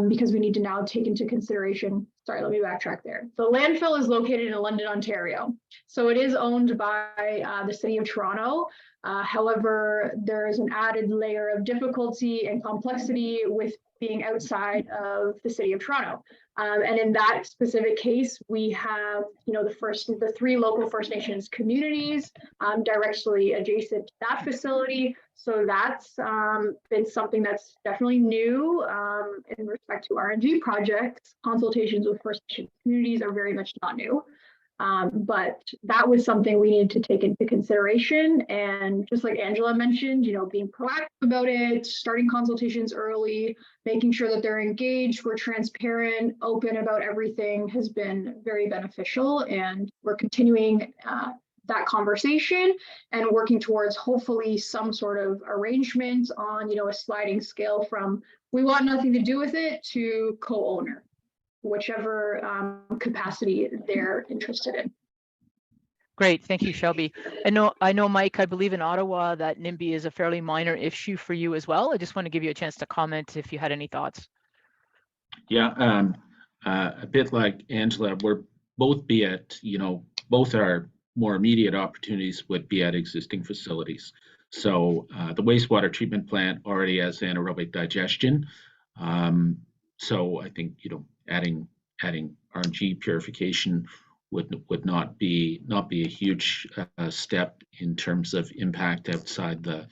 because we need to now take into consideration, sorry, let me backtrack there. The landfill is located in London, Ontario. So it is owned by the City of Toronto. However, there is an added layer of difficulty and complexity with being outside of the City of Toronto. And in that specific case, we have, the 3 local First Nations communities directly adjacent to that facility. So that's been something that's definitely new in respect to RNG projects. Consultations with First Nations communities are very much not new. But that was something we needed to take into consideration. And just like Angela mentioned, being proactive about it, starting consultations early, making sure that they're engaged, we're transparent, open about everything has been very beneficial. And we're continuing that conversation and working towards hopefully some sort of arrangement on, a sliding scale from we want nothing to do with it to co-owner, whichever capacity they're interested in. Great, thank you, Shelby. I know, Mike, I believe in Ottawa that NIMBY is a fairly minor issue for you as well. I just want to give you a chance to comment if you had any thoughts. Yeah, a bit like Angela, we're both both our more immediate opportunities would be at existing facilities. So the wastewater treatment plant already has anaerobic digestion. So I think, adding RNG purification would not be a huge step in terms of impact outside the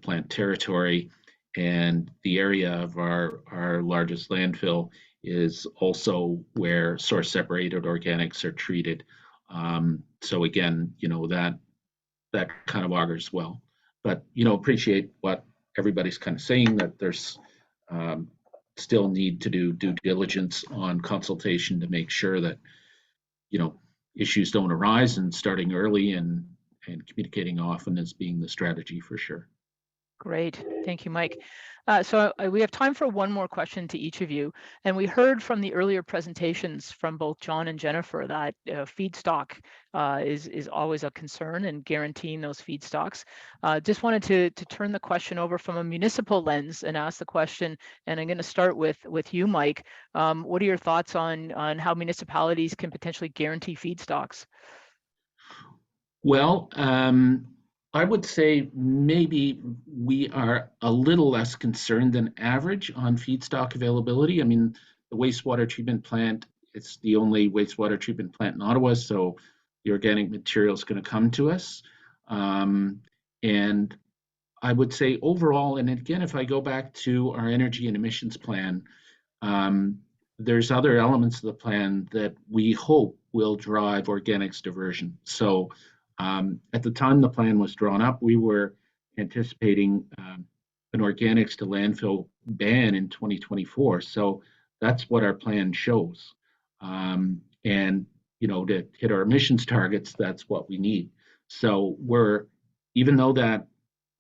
plant territory. And the area of our largest landfill is also where source separated organics are treated. So again, that kind of augurs well. But appreciate what everybody's kind of saying, that there's still need to do due diligence on consultation to make sure that issues don't arise, and starting early and communicating often as being the strategy for sure. Great, thank you, Mike. So we have time for one more question to each of you. And we heard from the earlier presentations from both John and Jennifer that feedstock is always a concern, and guaranteeing those feedstocks. Just wanted to turn the question over from a municipal lens and ask the question, and I'm going to start with you, Mike. What are your thoughts on how municipalities can potentially guarantee feedstocks? Well, I would say maybe we are a little less concerned than average on feedstock availability. I mean, the wastewater treatment plant, it's the only wastewater treatment plant in Ottawa, so the organic material is going to come to us. And I would say overall, and again, if I go back to our energy and emissions plan, there's other elements of the plan that we hope will drive organics diversion. So at the time the plan was drawn up, we were anticipating an organics to landfill ban in 2024. So that's what our plan shows. And, to hit our emissions targets, that's what we need. So even though that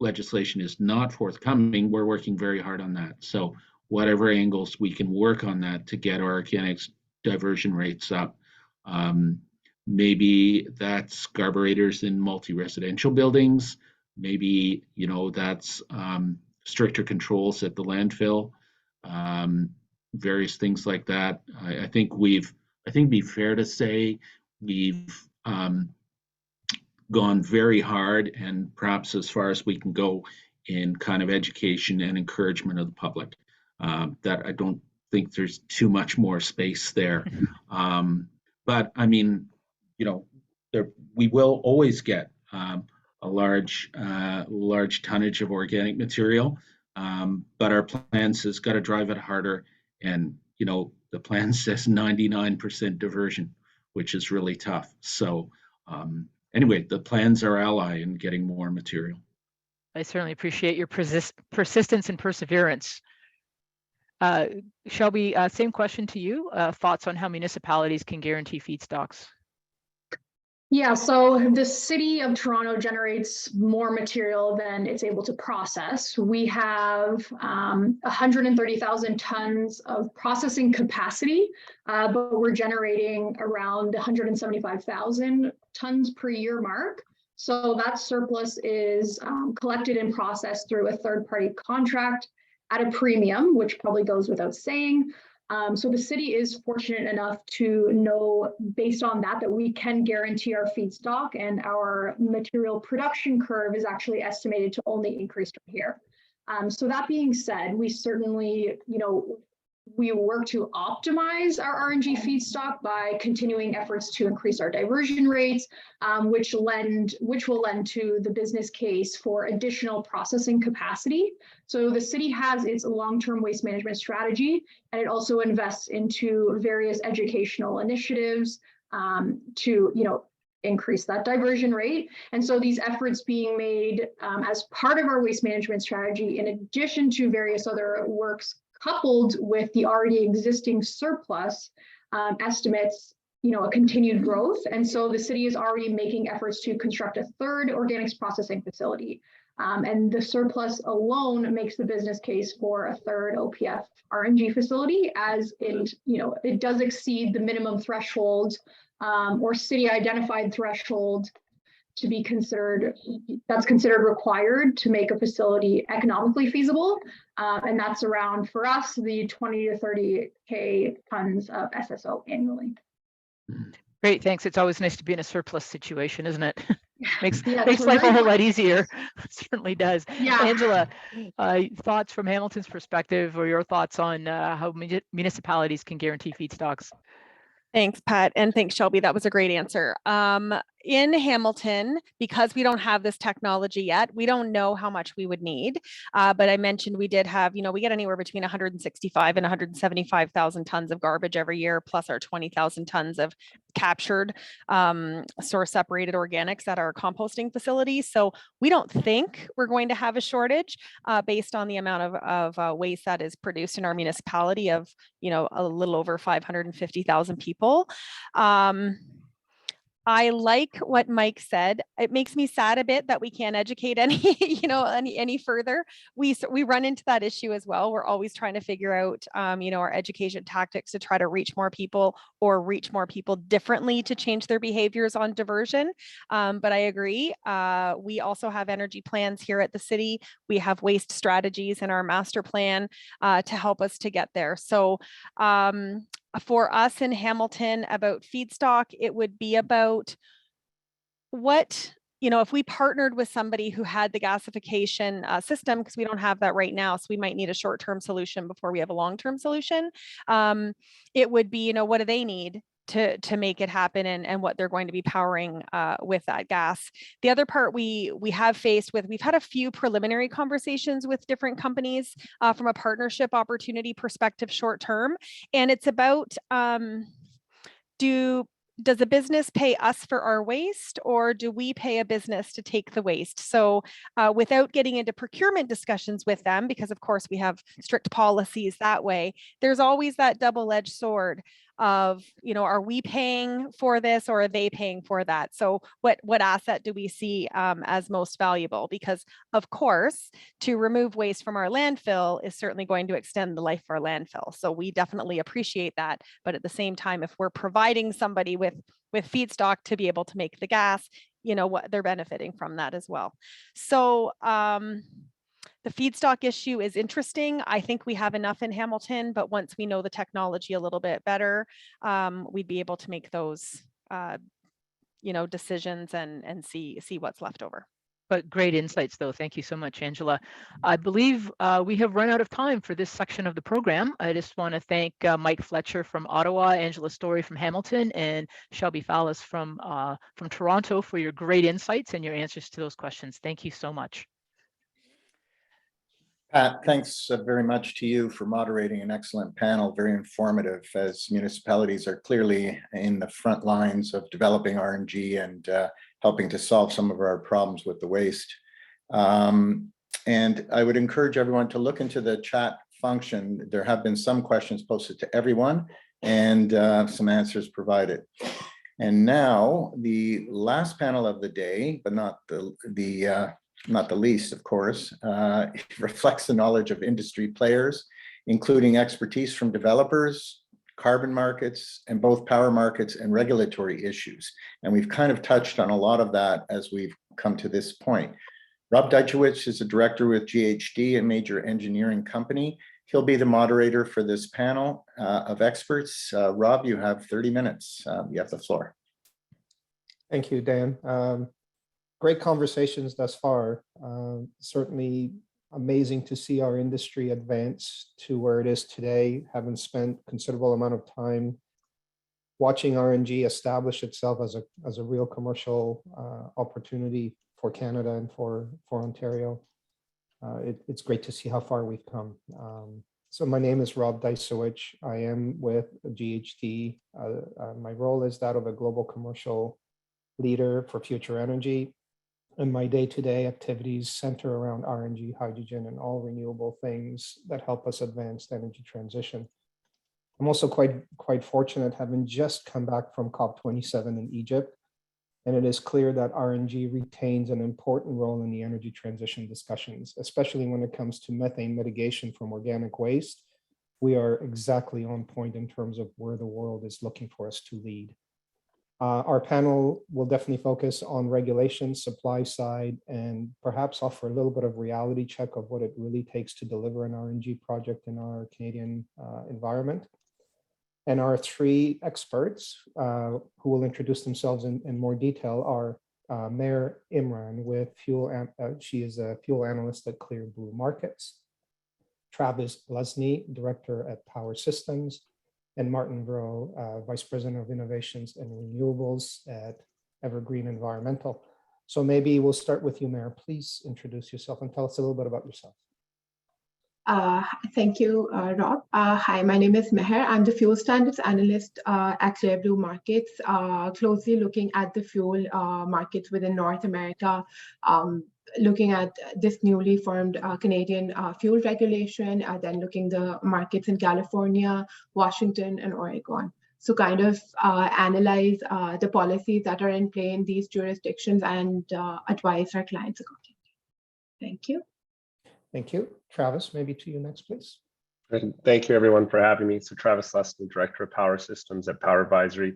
legislation is not forthcoming, we're working very hard on that. So whatever angles we can work on that to get our organics diversion rates up. Maybe that's carburetors in multi-residential buildings. Maybe, that's stricter controls at the landfill, various things like that. I think it'd be fair to say we've gone very hard, and perhaps as far as we can go, in kind of education and encouragement of the public. That I don't think there's too much more space there. But I mean, we will always get a large tonnage of organic material, but our plan says got to drive it harder, and the plan says 99% diversion, which is really tough. So anyway, the plan's our ally in getting more material. I certainly appreciate your persistence and perseverance. Shelby, same question to you. Thoughts on how municipalities can guarantee feedstocks? Yeah, so the city of Toronto generates more material than it's able to process. We have 130,000 tons of processing capacity, but we're generating around 175,000 tons per year mark. So that surplus is collected and processed through a third-party contract at a premium, which probably goes without saying. So the city is fortunate enough to know, based on that we can guarantee our feedstock, and our material production curve is actually estimated to only increase from here. So that being said, we certainly, we work to optimize our RNG feedstock by continuing efforts to increase our diversion rates, which will lend to the business case for additional processing capacity. So the city has its long-term waste management strategy, and it also invests into various educational initiatives to, increase that diversion rate. And so these efforts being made as part of our waste management strategy, in addition to various other works coupled with the already existing surplus, estimates, a continued growth. And so the city is already making efforts to construct a third organics processing facility. And the surplus alone makes the business case for a third OPF RNG facility, as it does exceed the minimum threshold or city identified threshold to be considered, that's considered required to make a facility economically feasible. And that's around, for us, the 20 to 30K tons of SSO annually. Great, thanks. It's always nice to be in a surplus situation, isn't it? makes Yes, life a whole lot easier. Certainly does. Yeah. Angela, thoughts from Hamilton's perspective, or your thoughts on how municipalities can guarantee feedstocks? Thanks, Pat, and thanks, Shelby. That was a great answer. In Hamilton, because we don't have this technology yet, we don't know how much we would need. But I mentioned we did have, we get anywhere between 165 and 175,000 tons of garbage every year, plus our 20,000 tons of captured source separated organics at our composting facility. So we don't think we're going to have a shortage based on the amount of waste that is produced in our municipality of, a little over 550,000 people. I like what Mike said. It makes me sad a bit that we can't educate any further. We run into that issue as well. We're always trying to figure out, our education tactics to try to reach more people or reach more people differently to change their behaviors on diversion. But I agree. We also have energy plans here at the city. We have waste strategies in our master plan to help us to get there. So for us in Hamilton about feedstock, it would be about what, if we partnered with somebody who had the gasification system, because we don't have that right now, so we might need a short-term solution before we have a long-term solution. It would be, what do they need to make it happen, and what they're going to be powering with that gas. The other part we have faced with, we've had a few preliminary conversations with different companies from a partnership opportunity perspective short term. And it's about, does a business pay us for our waste, or do we pay a business to take the waste? So without getting into procurement discussions with them, because of course we have strict policies that way, there's always that double-edged sword of, are we paying for this, or are they paying for that? So what asset do we see as most valuable? Because of course, to remove waste from our landfill is certainly going to extend the life of our landfill. So we definitely appreciate that. But at the same time, if we're providing somebody with feedstock to be able to make the gas, what they're benefiting from that as well. So the feedstock issue is interesting. I think we have enough in Hamilton, but once we know the technology a little bit better, we'd be able to make those, decisions and see what's left over. But great insights, though. Thank you so much, Angela. I believe we have run out of time for this section of the program. I just want to thank Mike Fletcher from Ottawa, Angela Story from Hamilton, and Shelby Fallis from Toronto for your great insights and your answers to those questions. Thank you so much. Pat, thanks very much to you for moderating an excellent panel, very informative, as municipalities are clearly in the front lines of developing RNG and helping to solve some of our problems with the waste. And I would encourage everyone to look into the chat function. There have been some questions posted to everyone and some answers provided. And now the last panel of the day, but not the least, of course, reflects the knowledge of industry players, including expertise from developers, carbon markets, and both power markets and regulatory issues. And we've kind of touched on a lot of that as we've come to this point. Rob Deichowicz is a director with GHD, a major engineering company. He'll be the moderator for this panel of experts. Rob, you have 30 minutes. You have the floor. Thank you, Dan. Great conversations thus far. Certainly amazing to see our industry advance to where it is today, having spent considerable amount of time watching RNG establish itself as a real commercial opportunity for Canada and for Ontario. It's great to see how far we've come. So my name is Rob Dysowich. I am with GHD. My role is that of a global commercial leader for future energy. And my day-to-day activities center around RNG, hydrogen, and all renewable things that help us advance the energy transition. I'm also quite fortunate, having just come back from COP27 in Egypt. And it is clear that RNG retains an important role in the energy transition discussions, especially when it comes to methane mitigation from organic waste. We are exactly on point in terms of where the world is looking for us to lead. Our panel will definitely focus on regulation, supply side, and perhaps offer a little bit of reality check of what it really takes to deliver an RNG project in our Canadian environment. And our three experts who will introduce themselves in more detail are Mayor Imran with she is a fuel analyst at Clear Blue Markets, Travis Lesney, Director at Power Systems, and Martin Vreau, Vice President of Innovations and Renewables at Evergreen Environmental. So maybe we'll start with you, Mayor. Please introduce yourself and tell us a little bit about yourself. Thank you, Rob. Hi, my name is Meher. I'm the fuel standards analyst at Clear Blue Markets, closely looking at the fuel markets within North America, looking at this newly formed Canadian fuel regulation, then looking the markets in California, Washington, and Oregon. So kind of analyze the policies that are in play in these jurisdictions and advise our clients accordingly. Thank you. Thank you. Travis, maybe to you next, please. And thank you everyone for having me. So Travis Lesney, Director of Power Systems at Power Advisory,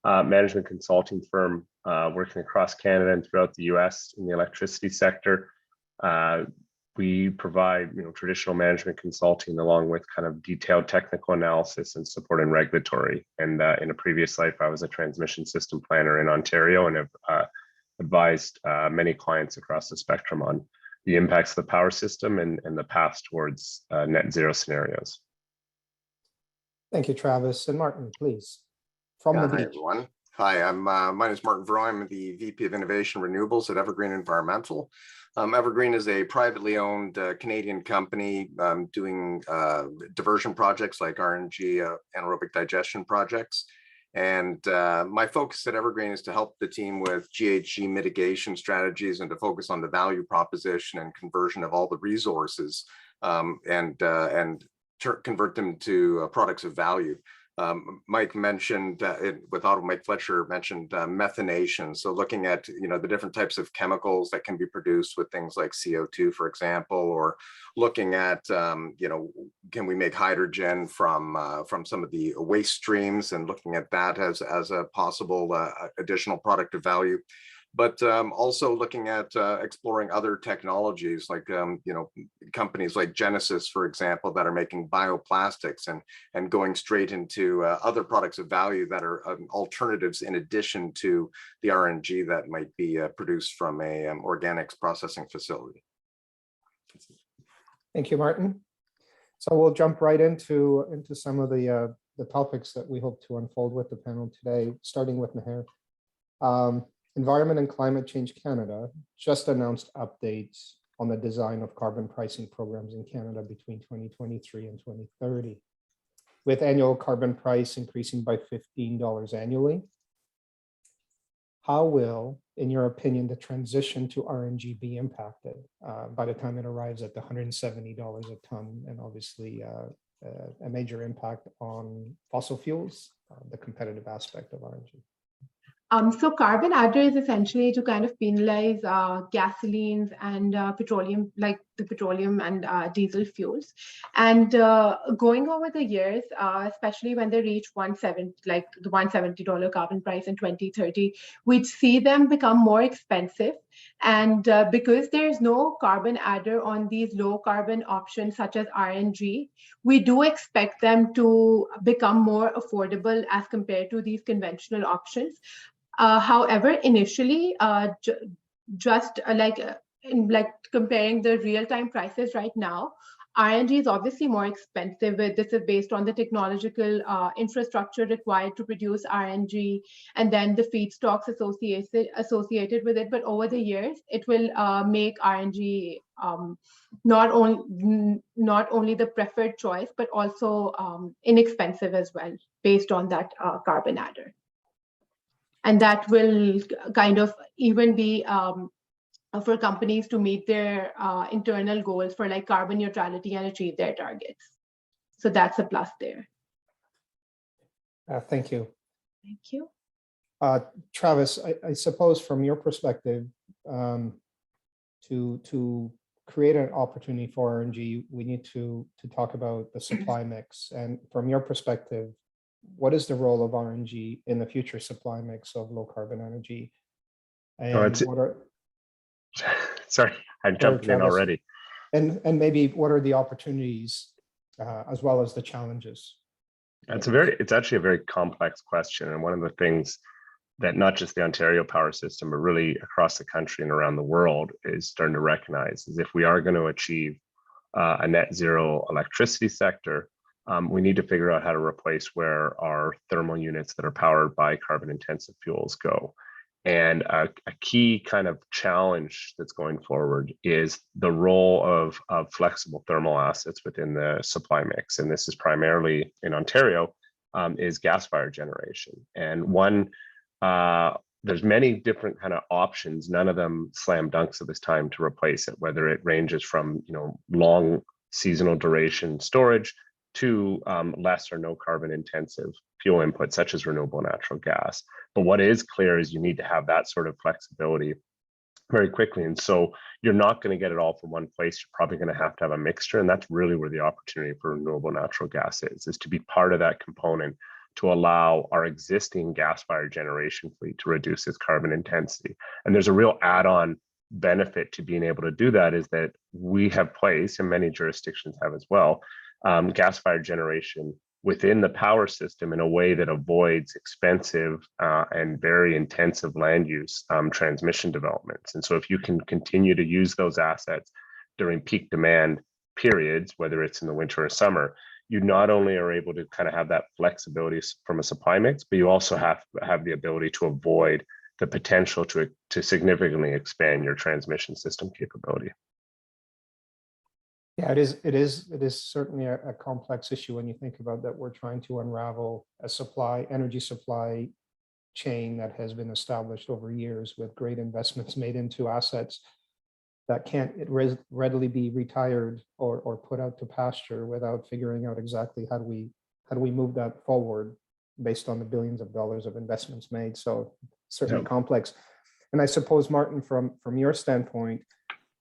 management consulting firm working across Canada and throughout the US in the electricity sector. We provide traditional management consulting along with kind of detailed technical analysis and support in regulatory. And in a previous life, I was a transmission system planner in Ontario and have advised many clients across the spectrum on the impacts of the power system and the path towards net zero scenarios. Thank you, Travis. And Martin, please. Hi, everyone. Hi, my name is Martin Vreau. I'm the VP of Innovation Renewables at Evergreen Environmental. Evergreen is a privately owned Canadian company doing diversion projects like RNG anaerobic digestion projects. And my focus at Evergreen is to help the team with GHG mitigation strategies and to focus on the value proposition and conversion of all the resources and convert them to products of value. Mike mentioned Mike Fletcher mentioned methanation. So looking at the different types of chemicals that can be produced with things like CO2, for example, or looking at can we make hydrogen from some of the waste streams and looking at that as a possible additional product of value. But also looking at exploring other technologies like, companies like Genesis, for example, that are making bioplastics and going straight into other products of value that are alternatives in addition to the RNG that might be produced from a organics processing facility. Thank you, Martin. So we'll jump right into some of the topics that we hope to unfold with the panel today, starting with Meher. Environment and Climate Change Canada just announced updates on the design of carbon pricing programs in Canada between 2023 and 2030, with annual carbon price increasing by $15 annually. How will, in your opinion, the transition to RNG be impacted by the time it arrives at the $170 a ton, and obviously a major impact on fossil fuels, the competitive aspect of RNG? So carbon adder is essentially to kind of penalize gasolines and petroleum, like the petroleum and diesel fuels. And going over the years, especially when they reach the $170 carbon price in 2030, we'd see them become more expensive. And because there's no carbon adder on these low carbon options such as RNG, we do expect them to become more affordable as compared to these conventional options. However, initially, just like in like comparing the real-time prices right now, RNG is obviously more expensive. This is based on the technological infrastructure required to produce RNG and then the feedstocks associated with it. But over the years, it will make RNG not only the preferred choice, but also inexpensive as well, based on that carbon adder. And that will kind of even be for companies to meet their internal goals for like carbon neutrality and achieve their targets. So that's a plus there. Thank you. Thank you. Travis, I suppose from your perspective, to create an opportunity for RNG, we need to talk about the supply mix. And from your perspective, what is the role of RNG in the future supply mix of low carbon energy? And what are sorry, I'm jumping in already. And maybe what are the opportunities as well as the challenges? It's actually a very complex question. And one of the things that not just the Ontario power system, but really across the country and around the world is starting to recognize is if we are going to achieve a net zero electricity sector, we need to figure out how to replace where our thermal units that are powered by carbon intensive fuels go. And a key kind of challenge that's going forward is the role of flexible thermal assets within the supply mix. And this is primarily in Ontario, is gas-fired generation. And there's many different kind of options, none of them slam dunks at this time to replace it, whether it ranges from long seasonal duration storage to less or no carbon intensive fuel inputs such as renewable natural gas. But what is clear is you need to have that sort of flexibility very quickly. And so you're not going to get it all from one place. You're probably going to have a mixture. And that's really where the opportunity for renewable natural gas is to be part of that component to allow our existing gas-fired generation fleet to reduce its carbon intensity. And there's a real add-on benefit to being able to do that is that we have placed, and many jurisdictions have as well, gas-fired generation within the power system in a way that avoids expensive and very intensive land use transmission developments. And so if you can continue to use those assets during peak demand periods, whether it's in the winter or summer, you not only are able to kind of have that flexibility from a supply mix, but you also have the ability to avoid the potential to significantly expand your transmission system capability. Yeah, it is certainly a complex issue when you think about that. We're trying to unravel a energy supply chain that has been established over years with great investments made into assets that can't readily be retired or put out to pasture without figuring out exactly how do we move that forward based on the billions of dollars of investments made. So certainly complex. And I suppose, Martin, from your standpoint,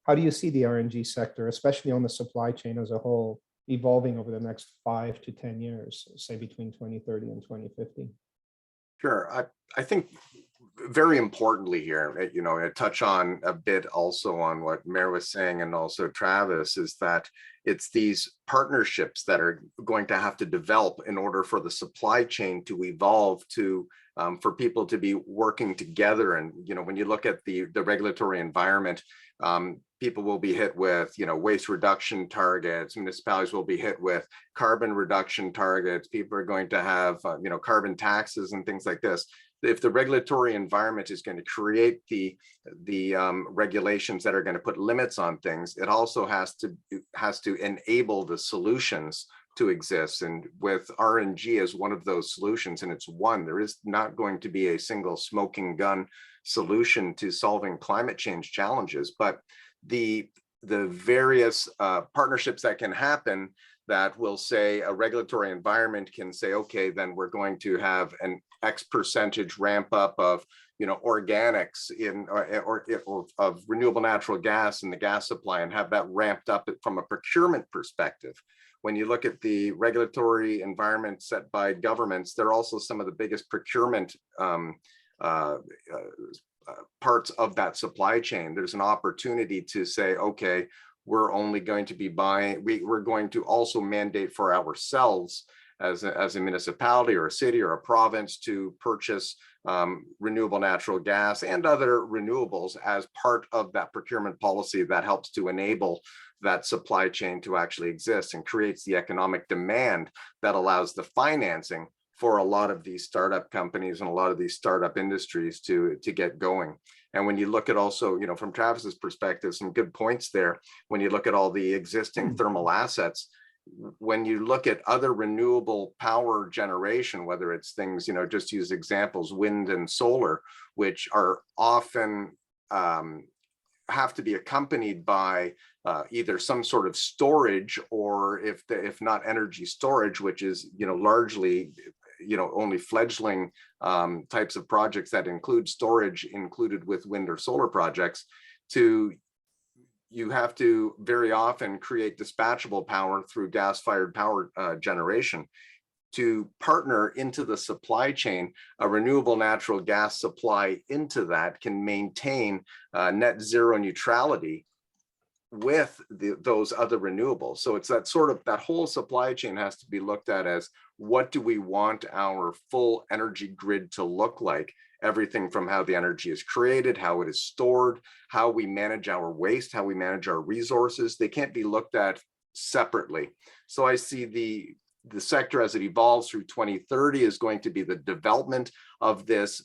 how do you see the RNG sector, especially on the supply chain as a whole, evolving over the next 5 to 10 years, say between 2030 and 2050? Sure. I think very importantly here, I touch on a bit also on what Mayor was saying and also Travis, is that it's these partnerships that are going to have to develop in order for the supply chain to evolve to for people to be working together. And, when you look at the regulatory environment, people will be hit with, waste reduction targets. Municipalities will be hit with carbon reduction targets. People are going to have, carbon taxes and things like this. If the regulatory environment is going to create the regulations that are going to put limits on things, it also has to enable the solutions to exist. And with RNG as one of those solutions, and it's one, there is not going to be a single smoking gun solution to solving climate change challenges, but the various partnerships that can happen that will say a regulatory environment can say, okay, then we're going to have an X percentage ramp up of organics or of renewable natural gas in the gas supply and have that ramped up from a procurement perspective. When you look at the regulatory environment set by governments, they're also some of the biggest procurement parts of that supply chain. There's an opportunity to say, okay, we're only going to be buying, we're going to also mandate for ourselves as a municipality or a city or a province to purchase renewable natural gas and other renewables as part of that procurement policy that helps to enable that supply chain to actually exist and creates the economic demand that allows the financing for a lot of these startup companies and a lot of these startup industries to get going. And when you look at also, you know, from Travis's perspective, some good points there, when you look at all the existing thermal assets, when you look at other renewable power generation, whether it's things, you know, just use examples, wind and solar, which are often have to be accompanied by either some sort of storage, or if not energy storage, which is, you know, largely, you know, only fledgling types of projects that include storage included with wind or solar projects, you have to very often create dispatchable power through gas-fired power generation. To partner into the supply chain, a renewable natural gas supply into that can maintain net zero neutrality with those other renewables. So it's that sort of, that whole supply chain has to be looked at as, what do we want our full energy grid to look like? Everything from how the energy is created, how it is stored, how we manage our waste, how we manage our resources. They can't be looked at separately. So I see the sector as it evolves through 2030 is going to be the development of this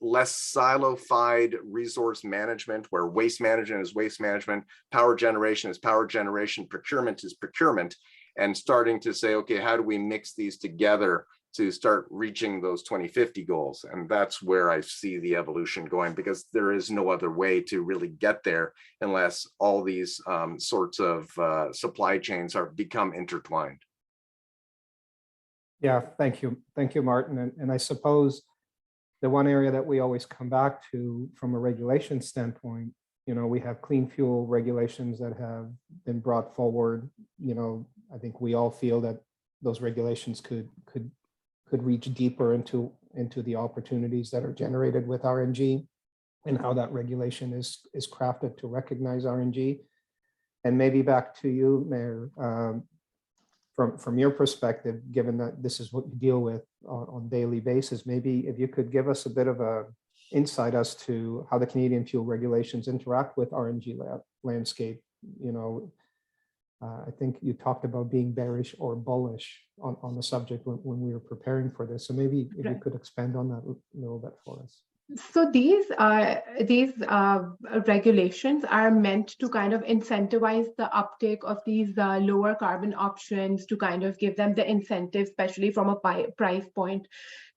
less silofied resource management, where waste management is waste management, power generation is power generation, procurement is procurement, and starting to say, okay, how do we mix these together to start reaching those 2050 goals? And that's where I see the evolution going, because there is no other way to really get there unless all these sorts of supply chains become intertwined. Yeah, thank you. Thank you, Martin. And I suppose the one area that we always come back to from a regulation standpoint, you know, we have clean fuel regulations that have been brought forward. You know, I think we all feel that those regulations could reach deeper into the opportunities that are generated with RNG, and how that regulation is crafted to recognize RNG. And maybe back to you, Mayor, from your perspective, given that this is what you deal with on daily basis, maybe if you could give us a bit of a insight as to how the Canadian fuel regulations interact with RNG landscape. You know, I think you talked about being bearish or bullish on the subject when we were preparing for this. So maybe if you could expand on that a little bit for us. So these regulations are meant to kind of incentivize the uptake of these lower carbon options, to kind of give them the incentive, especially from a price point,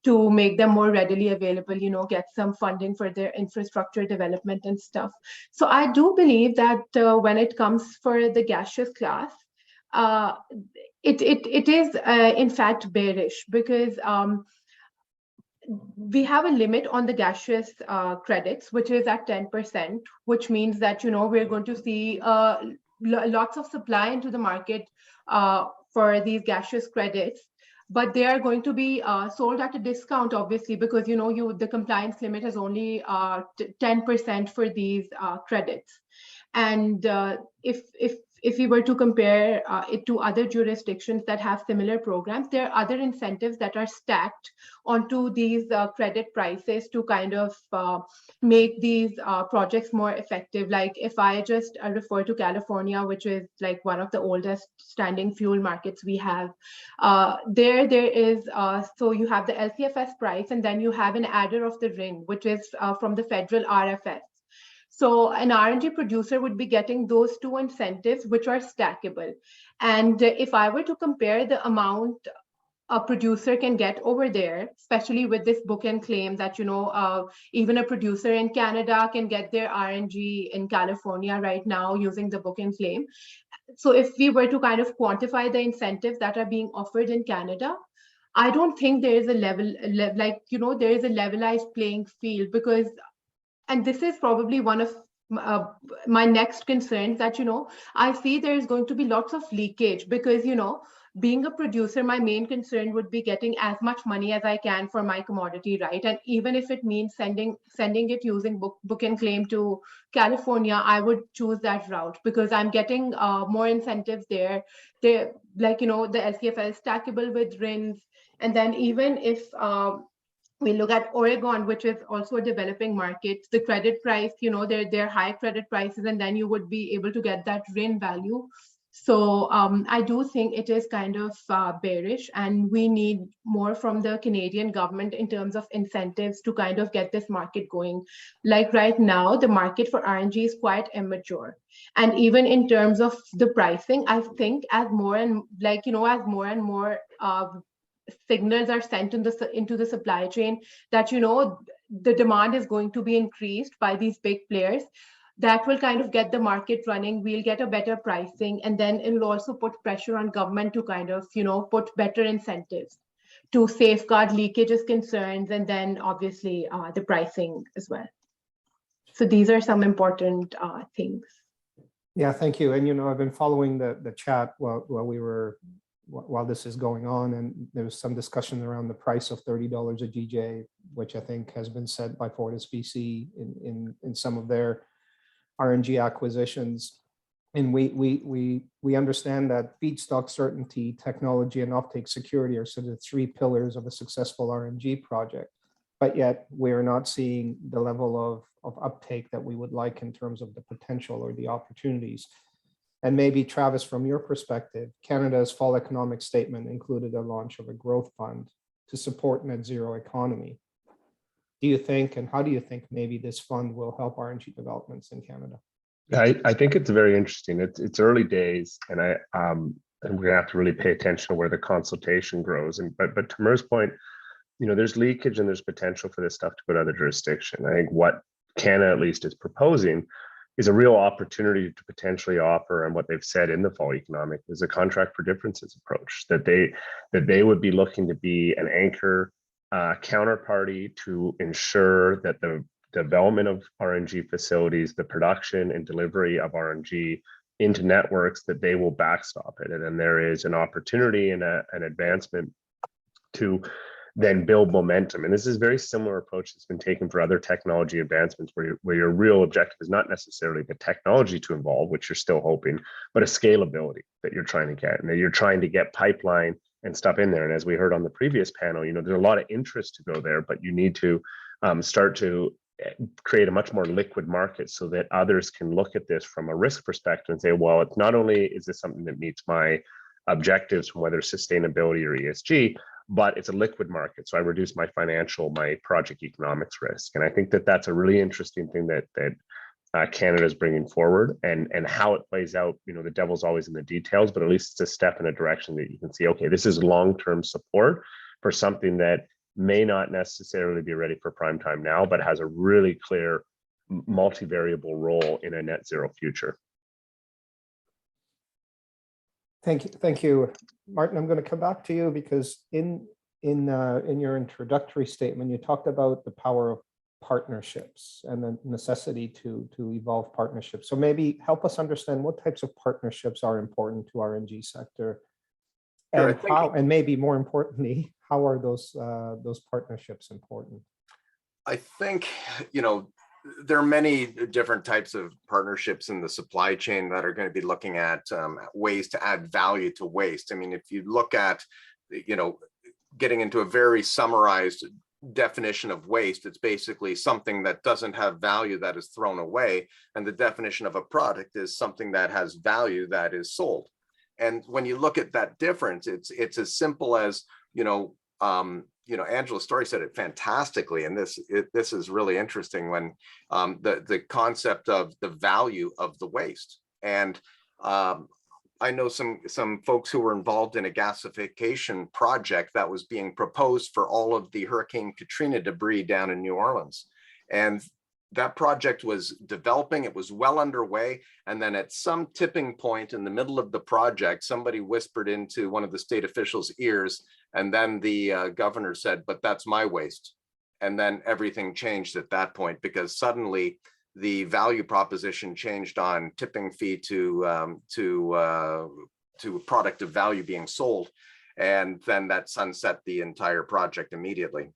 to make them more readily available, you know, get some funding for their infrastructure development and stuff. So I do believe that when it comes for the gaseous class, it is in fact bearish, because we have a limit on the gaseous credits, which is at 10%, which means that, you know, we're going to see lots of supply into the market for these gaseous credits, but they are going to be sold at a discount, obviously, because, you know, the compliance limit is only 10% for these credits. And if we were to compare it to other jurisdictions that have similar programs, there are other incentives that are stacked onto these credit prices to kind of make these projects more effective. Like if I just refer to California, which is like one of the oldest standing fuel markets we have, there is, so you have the LCFS price, and then you have an adder of the RIN, which is from the federal RFS. So an RNG producer would be getting those two incentives, which are stackable. And if I were to compare the amount a producer can get over there, especially with this book and claim that, you know, even a producer in Canada can get their RNG in California right now using the book and claim. So if we were to kind of quantify the incentives that are being offered in Canada, I don't think there is a like, you know, there is a levelized playing field, because, and this is probably one of my next concerns, that, you know, I see there is going to be lots of leakage, because, you know, being a producer, my main concern would be getting as much money as I can for my commodity, right? And even if it means sending it using book and claim to California, I would choose that route, because I'm getting more incentives there. They're like, you know, the LCFS is stackable with RINs. And then even if We look at Oregon, which is also a developing market. The credit price, they're high credit prices, and then you would be able to get that RIN value. So I do think it is kind of bearish, and we need more from the Canadian government in terms of incentives to kind of get this market going. Like right now, the market for RNG is quite immature. And even in terms of the pricing, I think as more and more signals are sent into the supply chain that the demand is going to be increased by these big players, that will kind of get the market running. We'll get a better pricing, and then it will also put pressure on government to kind of put better incentives to safeguard leakages concerns, and then obviously the pricing as well. So these are some important things. Yeah, thank you. And I've been following the chat while this is going on, and there was some discussion around the price of $30 a GJ, which I think has been set by FortisBC in some of their RNG acquisitions. And we understand that feedstock certainty, technology, and offtake security are sort of the three pillars of a successful RNG project. But yet we're not seeing the level of uptake that we would like in terms of the potential or the opportunities. And maybe, Travis, from your perspective, Canada's fall economic statement included a launch of a growth fund to support net zero economy. Do you think, and how do you think maybe this fund will help RNG developments in Canada? I think it's very interesting. It's early days, and we're gonna have to really pay attention to where the consultation grows. But to Mer's point, there's leakage and there's potential for this stuff to go to other jurisdiction. I think what Canada at least is proposing is a real opportunity to potentially offer, and what they've said in the fall economic is a contract for differences approach, that they would be looking to be an anchor counterparty to ensure that the development of RNG facilities, the production and delivery of RNG into networks, that they will backstop it. And then there is an opportunity and an advancement to then build momentum. And this is a very similar approach that's been taken for other technology advancements, where your real objective is not necessarily the technology to evolve, which you're still hoping, but a scalability that you're trying to get, and that you're trying to get pipeline and stuff in there. And as we heard on the previous panel, there's a lot of interest to go there, but you need to start to create a much more liquid market so that others can look at this from a risk perspective and say, well, it's not only is this something that meets my objectives from whether sustainability or ESG, but it's a liquid market. So I reduce my project economics risk. And I think that that's a really interesting thing that Canada is bringing forward, and how it plays out. The devil's always in the details, but at least it's a step in a direction that you can see, okay, this is long-term support for something that may not necessarily be ready for prime time now, but has a really clear multivariable role in a net zero future. Thank you, Martin. I'm going to come back to you because in your introductory statement, you talked about the power of partnerships and the necessity to evolve partnerships. So maybe help us understand what types of partnerships are important to RNG sector, and how, and maybe more importantly, how are those partnerships important? I think, there are many different types of partnerships in the supply chain that are going to be looking at ways to add value to waste. I mean, if you look at, getting into a very summarized definition of waste, it's basically something that doesn't have value that is thrown away. And the definition of a product is something that has value that is sold. And when you look at that difference, it's as simple as, Angela's story said it fantastically, and this is really interesting when the concept of the value of the waste. And I know some folks who were involved in a gasification project that was being proposed for all of the Hurricane Katrina debris down in New Orleans, and that project was developing. It was well underway, and then at some tipping point in the middle of the project, somebody whispered into one of the state officials' ears, and then the governor said, "But that's my waste." And then everything changed at that point, because suddenly the value proposition changed on tipping fee to a product of value being sold, and then that sunset the entire project immediately.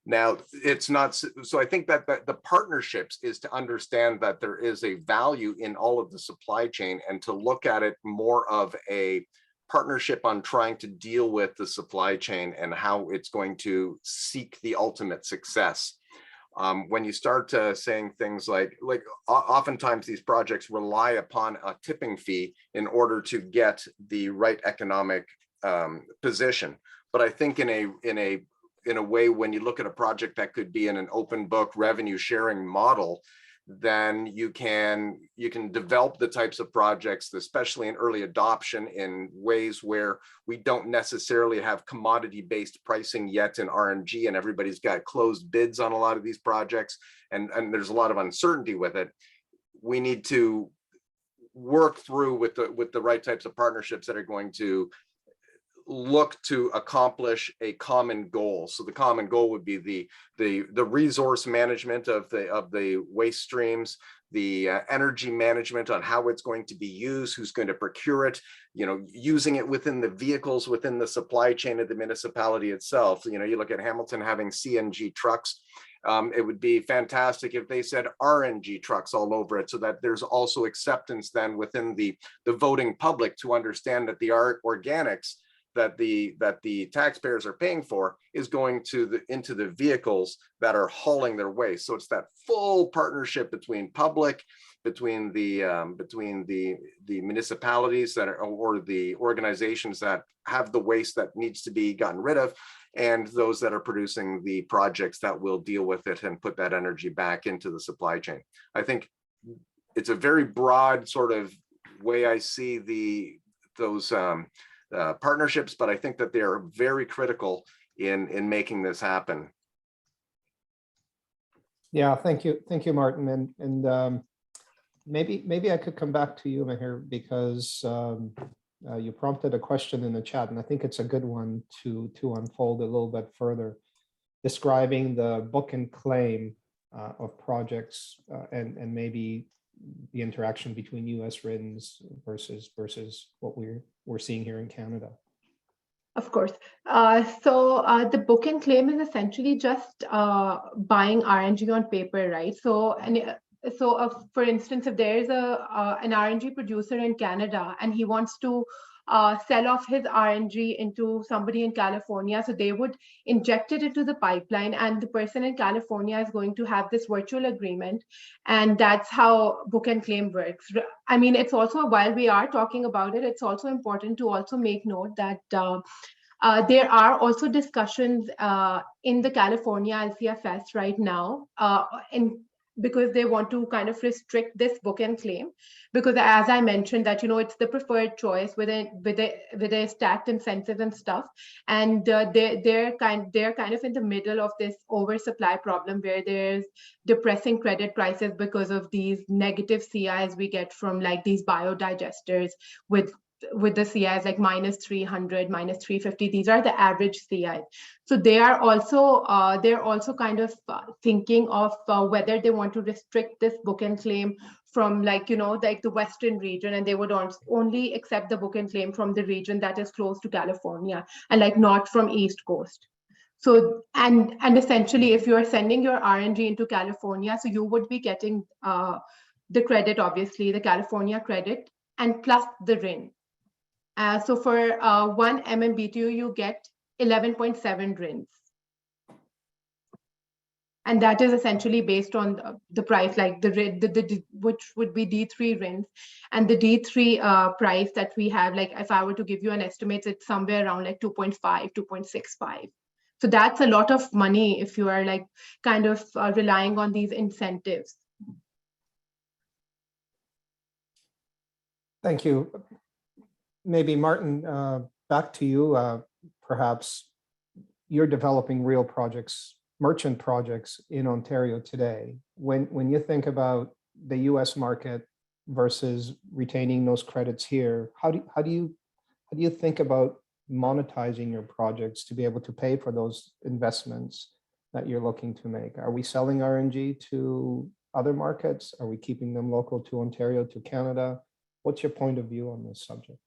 Now, it's not, so I think that the partnerships is to understand that there is a value in all of the supply chain, and to look at it more of a partnership on trying to deal with the supply chain and how it's going to seek the ultimate success. When you start saying things like oftentimes these projects rely upon a tipping fee in order to get the right economic position. But I think in a way, when you look at a project that could be in an open book revenue sharing model, then you can develop the types of projects, especially in early adoption, in ways where we don't necessarily have commodity-based pricing yet in RNG, and everybody's got closed bids on a lot of these projects, and there's a lot of uncertainty with it. We need to work through with the right types of partnerships that are going to look to accomplish a common goal. So the common goal would be the resource management of the waste streams, the energy management on how it's going to be used, who's going to procure it, using it within the vehicles, within the supply chain of the municipality itself. You look at Hamilton having CNG trucks. It would be fantastic if they said RNG trucks all over it, so that there's also acceptance then within the voting public to understand that the organics that the taxpayers are paying for is going into the vehicles that are hauling their waste. So it's that full partnership between public, between the municipalities that are, or the organizations that have the waste that needs to be gotten rid of, and those that are producing the projects that will deal with it and put that energy back into the supply chain. I think it's a very broad sort of way I see those partnerships, but I think that they are very critical in making this happen. Yeah, thank you, Martin, and maybe I could come back to you, Mahir, because you prompted a question in the chat, and I think it's a good one to unfold a little bit further, describing the book and claim of projects and maybe the interaction between US RINs versus what we're seeing here in Canada. Of course. So the book and claim is essentially just buying RNG on paper, right? So for instance, if there is an RNG producer in Canada and he wants to sell off his RNG into somebody in California, so they would inject it into the pipeline, and the person in California is going to have this virtual agreement, and that's how book and claim works. I mean, it's also, while we are talking about it, it's also important to also make note that there are also discussions in the California LCFS right now because they want to kind of restrict this book and claim, because as I mentioned that, it's the preferred choice with a stacked incentive and stuff. And they're kind of in the middle of this oversupply problem where there's depressing credit prices because of these negative CIs we get from like these biodigesters with the CIs like -300, -350. These are the average CIs. So they are also kind of thinking of whether they want to restrict this book and claim from like the Western region, and they would only accept the book and claim from the region that is close to California and like not from East Coast. So and essentially, if you are sending your RNG into California, so you would be getting the credit, obviously the California credit, and plus the RIN. So for 1 MMBTU, you get 11.7 RINs. And that is essentially based on the price, like which would be D3 RINs. And the D3 price that we have, like if I were to give you an estimate, it's somewhere around like 2.5, 2.65. So that's a lot of money if you are like kind of relying on these incentives. Thank you. Maybe Martin, back to you. Perhaps you're developing real projects, merchant projects in Ontario today. When you think about the US market versus retaining those credits here, how do you think about monetizing your projects to be able to pay for those investments that you're looking to make? Are we selling RNG to other markets? Are we keeping them local to Ontario, to Canada? What's your point of view on this subject?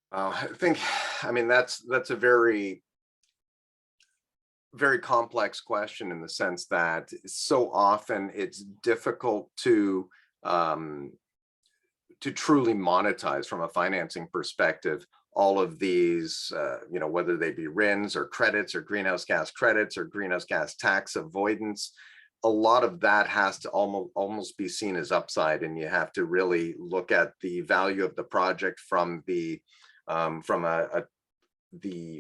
I mean, that's a very, very complex question, in the sense that so often it's difficult to truly monetize from a financing perspective all of these, whether they be RINs or credits or greenhouse gas credits or greenhouse gas tax avoidance, a lot of that has to almost be seen as upside, and you have to really look at the value of the project from the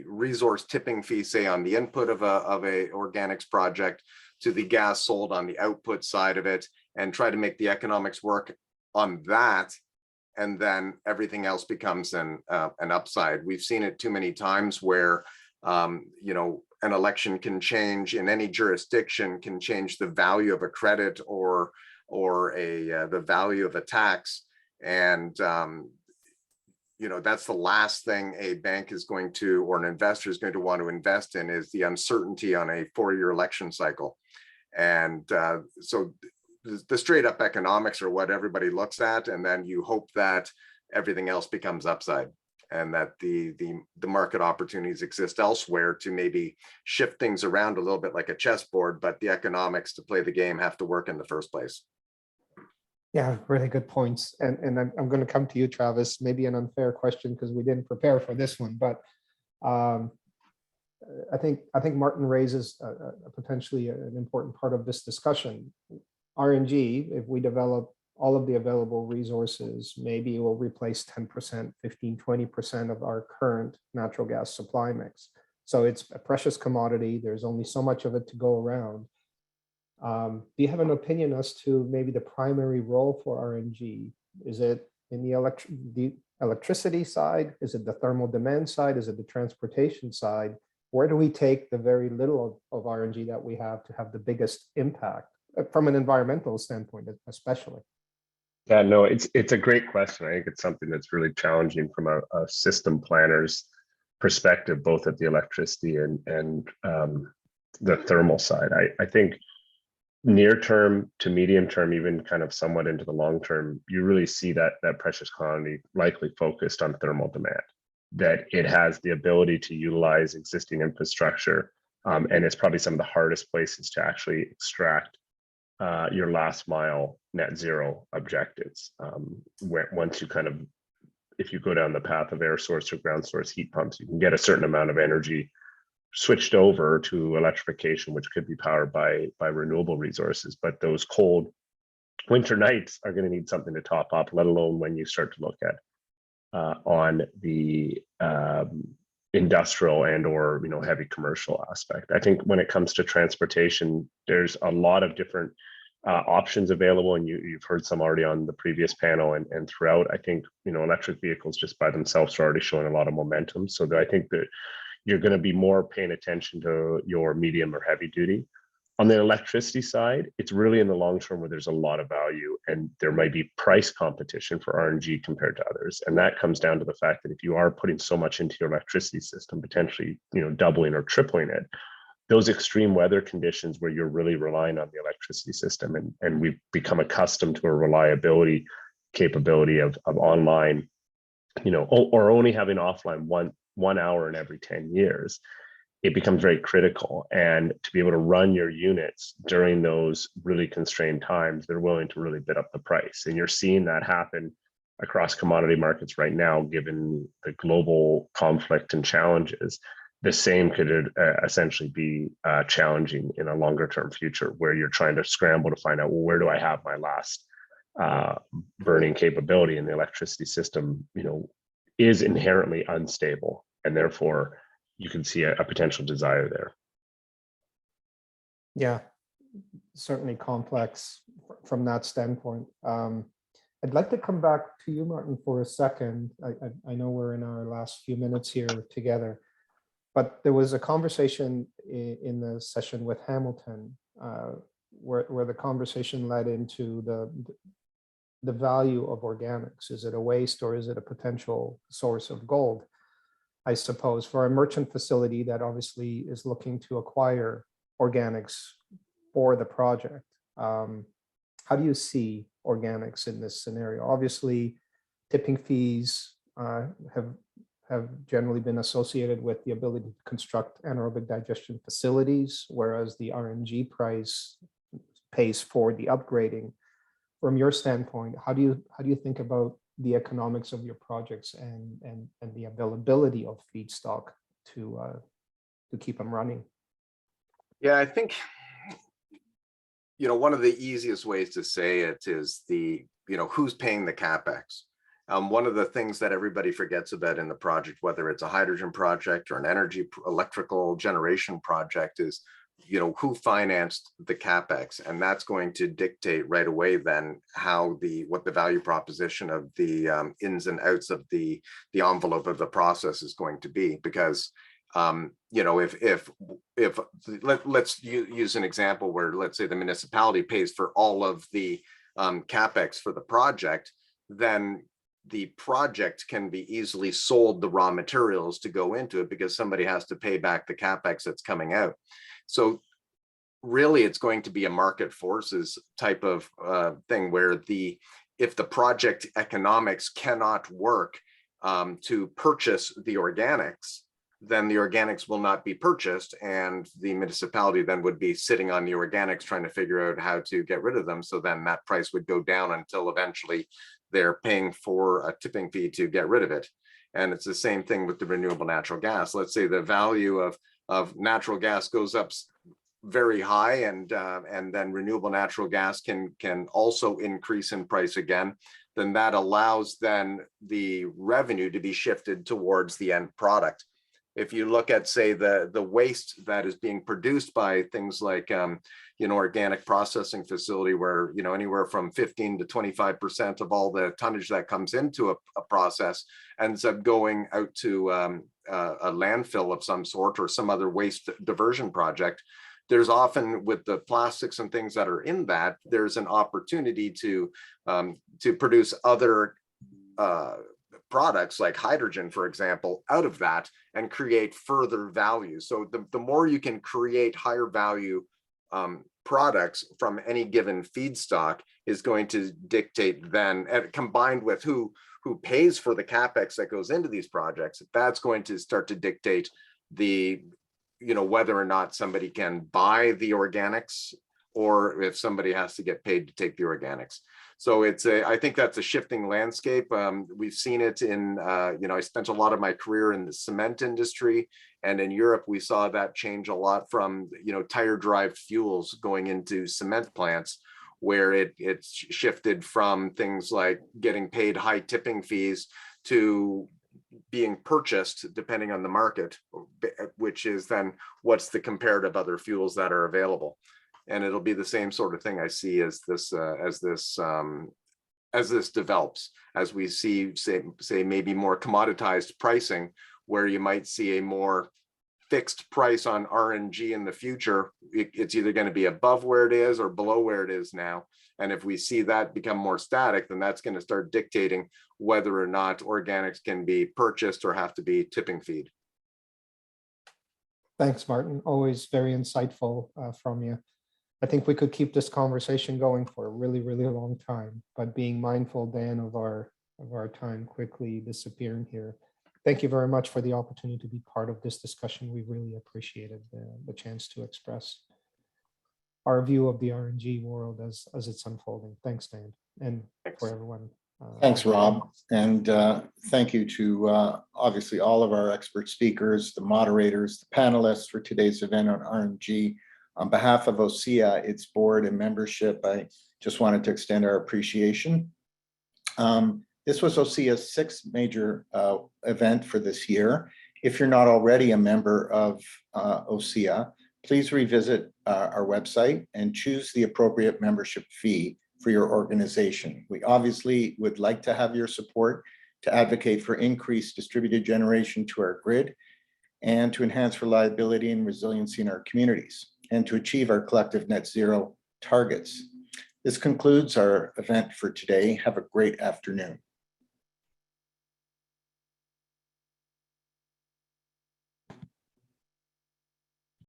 resource tipping fee, say on the input of a organics project, to the gas sold on the output side of it, and try to make the economics work on that. And then everything else becomes an upside. We've seen it too many times where, an election can change in any jurisdiction, can change the value of a credit or the value of a tax. And, that's the last thing a bank is going to, or an investor is going to want to invest in, is the uncertainty on a 4-year election cycle. And so the straight up economics are what everybody looks at, and then you hope that everything else becomes upside, and that the market opportunities exist elsewhere to maybe shift things around a little bit like a chessboard, but the economics to play the game have to work in the first place. Yeah, really good points. And I'm going to come to you, Travis. Maybe an unfair question because we didn't prepare for this one, but I think Martin raises a potentially an important part of this discussion. RNG, if we develop all of the available resources, maybe it will replace 10%, 15, 20% of our current natural gas supply mix. So it's a precious commodity. There's only so much of it to go around. Do you have an opinion as to maybe the primary role for RNG? Is it in the electricity side? Is it the thermal demand side? Is it the transportation side? Where do we take the very little of RNG that we have to have the biggest impact from an environmental standpoint, especially? Yeah, no, it's a great question. I think it's something that's really challenging from a system planner's perspective, both at the electricity and the thermal side. I think near term to medium term, even kind of somewhat into the long term, you really see that precious commodity likely focused on thermal demand, that it has the ability to utilize existing infrastructure, and it's probably some of the hardest places to actually extract your last mile net zero objectives. Once you kind of, if you go down the path of air source or ground source heat pumps, you can get a certain amount of energy switched over to electrification, which could be powered by renewable resources. But those cold winter nights are going to need something to top up, let alone when you start to look at on the industrial and or heavy commercial aspect. I think when it comes to transportation, there's a lot of different options available, and you've heard some already on the previous panel and throughout. I think electric vehicles just by themselves are already showing a lot of momentum, so that I think that you're going to be more paying attention to your medium or heavy duty. On the electricity side, it's really in the long term where there's a lot of value, and there might be price competition for RNG compared to others. And that comes down to the fact that if you are putting so much into your electricity system, potentially doubling or tripling it, those extreme weather conditions where you're really relying on the electricity system, and we've become accustomed to a reliability capability of online, or only having offline one hour in every 10 years, it becomes very critical. And to be able to run your units during those really constrained times, they're willing to really bid up the price. And you're seeing that happen across commodity markets right now, given the global conflict and challenges. The same could essentially be challenging in a longer term future, where you're trying to scramble to find out, well, where do I have my last burning capability? And the electricity system, is inherently unstable, and therefore you can see a potential desire there. Yeah, certainly complex from that standpoint. I'd like to come back to you, Martin, for a second. I know we're in our last few minutes here together, but there was a conversation in the session with Hamilton where the conversation led into the value of organics. Is it a waste or is it a potential source of gold? I suppose for a merchant facility that obviously is looking to acquire organics for the project, how do you see organics in this scenario? Obviously, tipping fees have generally been associated with the ability to construct anaerobic digestion facilities, whereas the RNG price pays for the upgrading. From your standpoint, how do you think about the economics of your projects and the availability of feedstock to keep them running. Yeah, I think, one of the easiest ways to say it is who's paying the CapEx. One of the things that everybody forgets about in the project, whether it's a hydrogen project or an electrical generation project, is who financed the CapEx, and that's going to dictate right away then what the value proposition of the ins and outs of the envelope of the process is going to be. Because if let's use an example where, let's say, the municipality pays for all of the CapEx for the project, then the project can be easily sold the raw materials to go into it, because somebody has to pay back the CapEx that's coming out. So really, it's going to be a market forces type of thing, where if the project economics cannot work to purchase the organics, then the organics will not be purchased, and the municipality then would be sitting on the organics trying to figure out how to get rid of them. So then that price would go down until eventually they're paying for a tipping fee to get rid of it. And it's the same thing with the renewable natural gas. Let's say the value of natural gas goes up very high, and then renewable natural gas can also increase in price again. Then that allows then the revenue to be shifted towards the end product. If you look at, say, the waste that is being produced by things like organic processing facility, where anywhere from 15 to 25% of all the tonnage that comes into a process ends up going out to a landfill of some sort or some other waste diversion project. There's often, with the plastics and things that are in that, there's an opportunity to produce other products like hydrogen, for example, out of that, and create further value. So the more you can create higher value products from any given feedstock is going to dictate then, and combined with who pays for the CapEx that goes into these projects, that's going to start to dictate whether or not somebody can buy the organics, or if somebody has to get paid to take the organics. So I think that's a shifting landscape. We've seen it in, I spent a lot of my career in the cement industry, and in Europe, we saw that change a lot from, tire-derived fuels going into cement plants, where it's shifted from things like getting paid high tipping fees to being purchased depending on the market, which is then what's the comparative other fuels that are available. And it'll be the same sort of thing I see as this develops, as we see, say maybe more commoditized pricing, where you might see a more fixed price on RNG in the future. It's either going to be above where it is or below where it is now. And if we see that become more static, then that's going to start dictating whether or not organics can be purchased or have to be tipping feed. Thanks, Martin. Always very insightful from you. I think we could keep this conversation going for a really, really long time, but being mindful, Dan, of our time quickly disappearing here. Thank you very much for the opportunity to be part of this discussion. We really appreciated the chance to express our view of the RNG world as it's unfolding. Thanks, Dan, and for everyone. Thanks, Rob. And thank you to obviously all of our expert speakers, the moderators, the panelists for today's event on RNG. On behalf of OSEA, its board and membership, I just wanted to extend our appreciation. This was OSEA's sixth major event for this year. If you're not already a member of OSEA, please revisit our website and choose the appropriate membership fee for your organization. We obviously would like to have your support to advocate for increased distributed generation to our grid, and to enhance reliability and resiliency in our communities, and to achieve our collective net zero targets. This concludes our event for today. Have a great afternoon.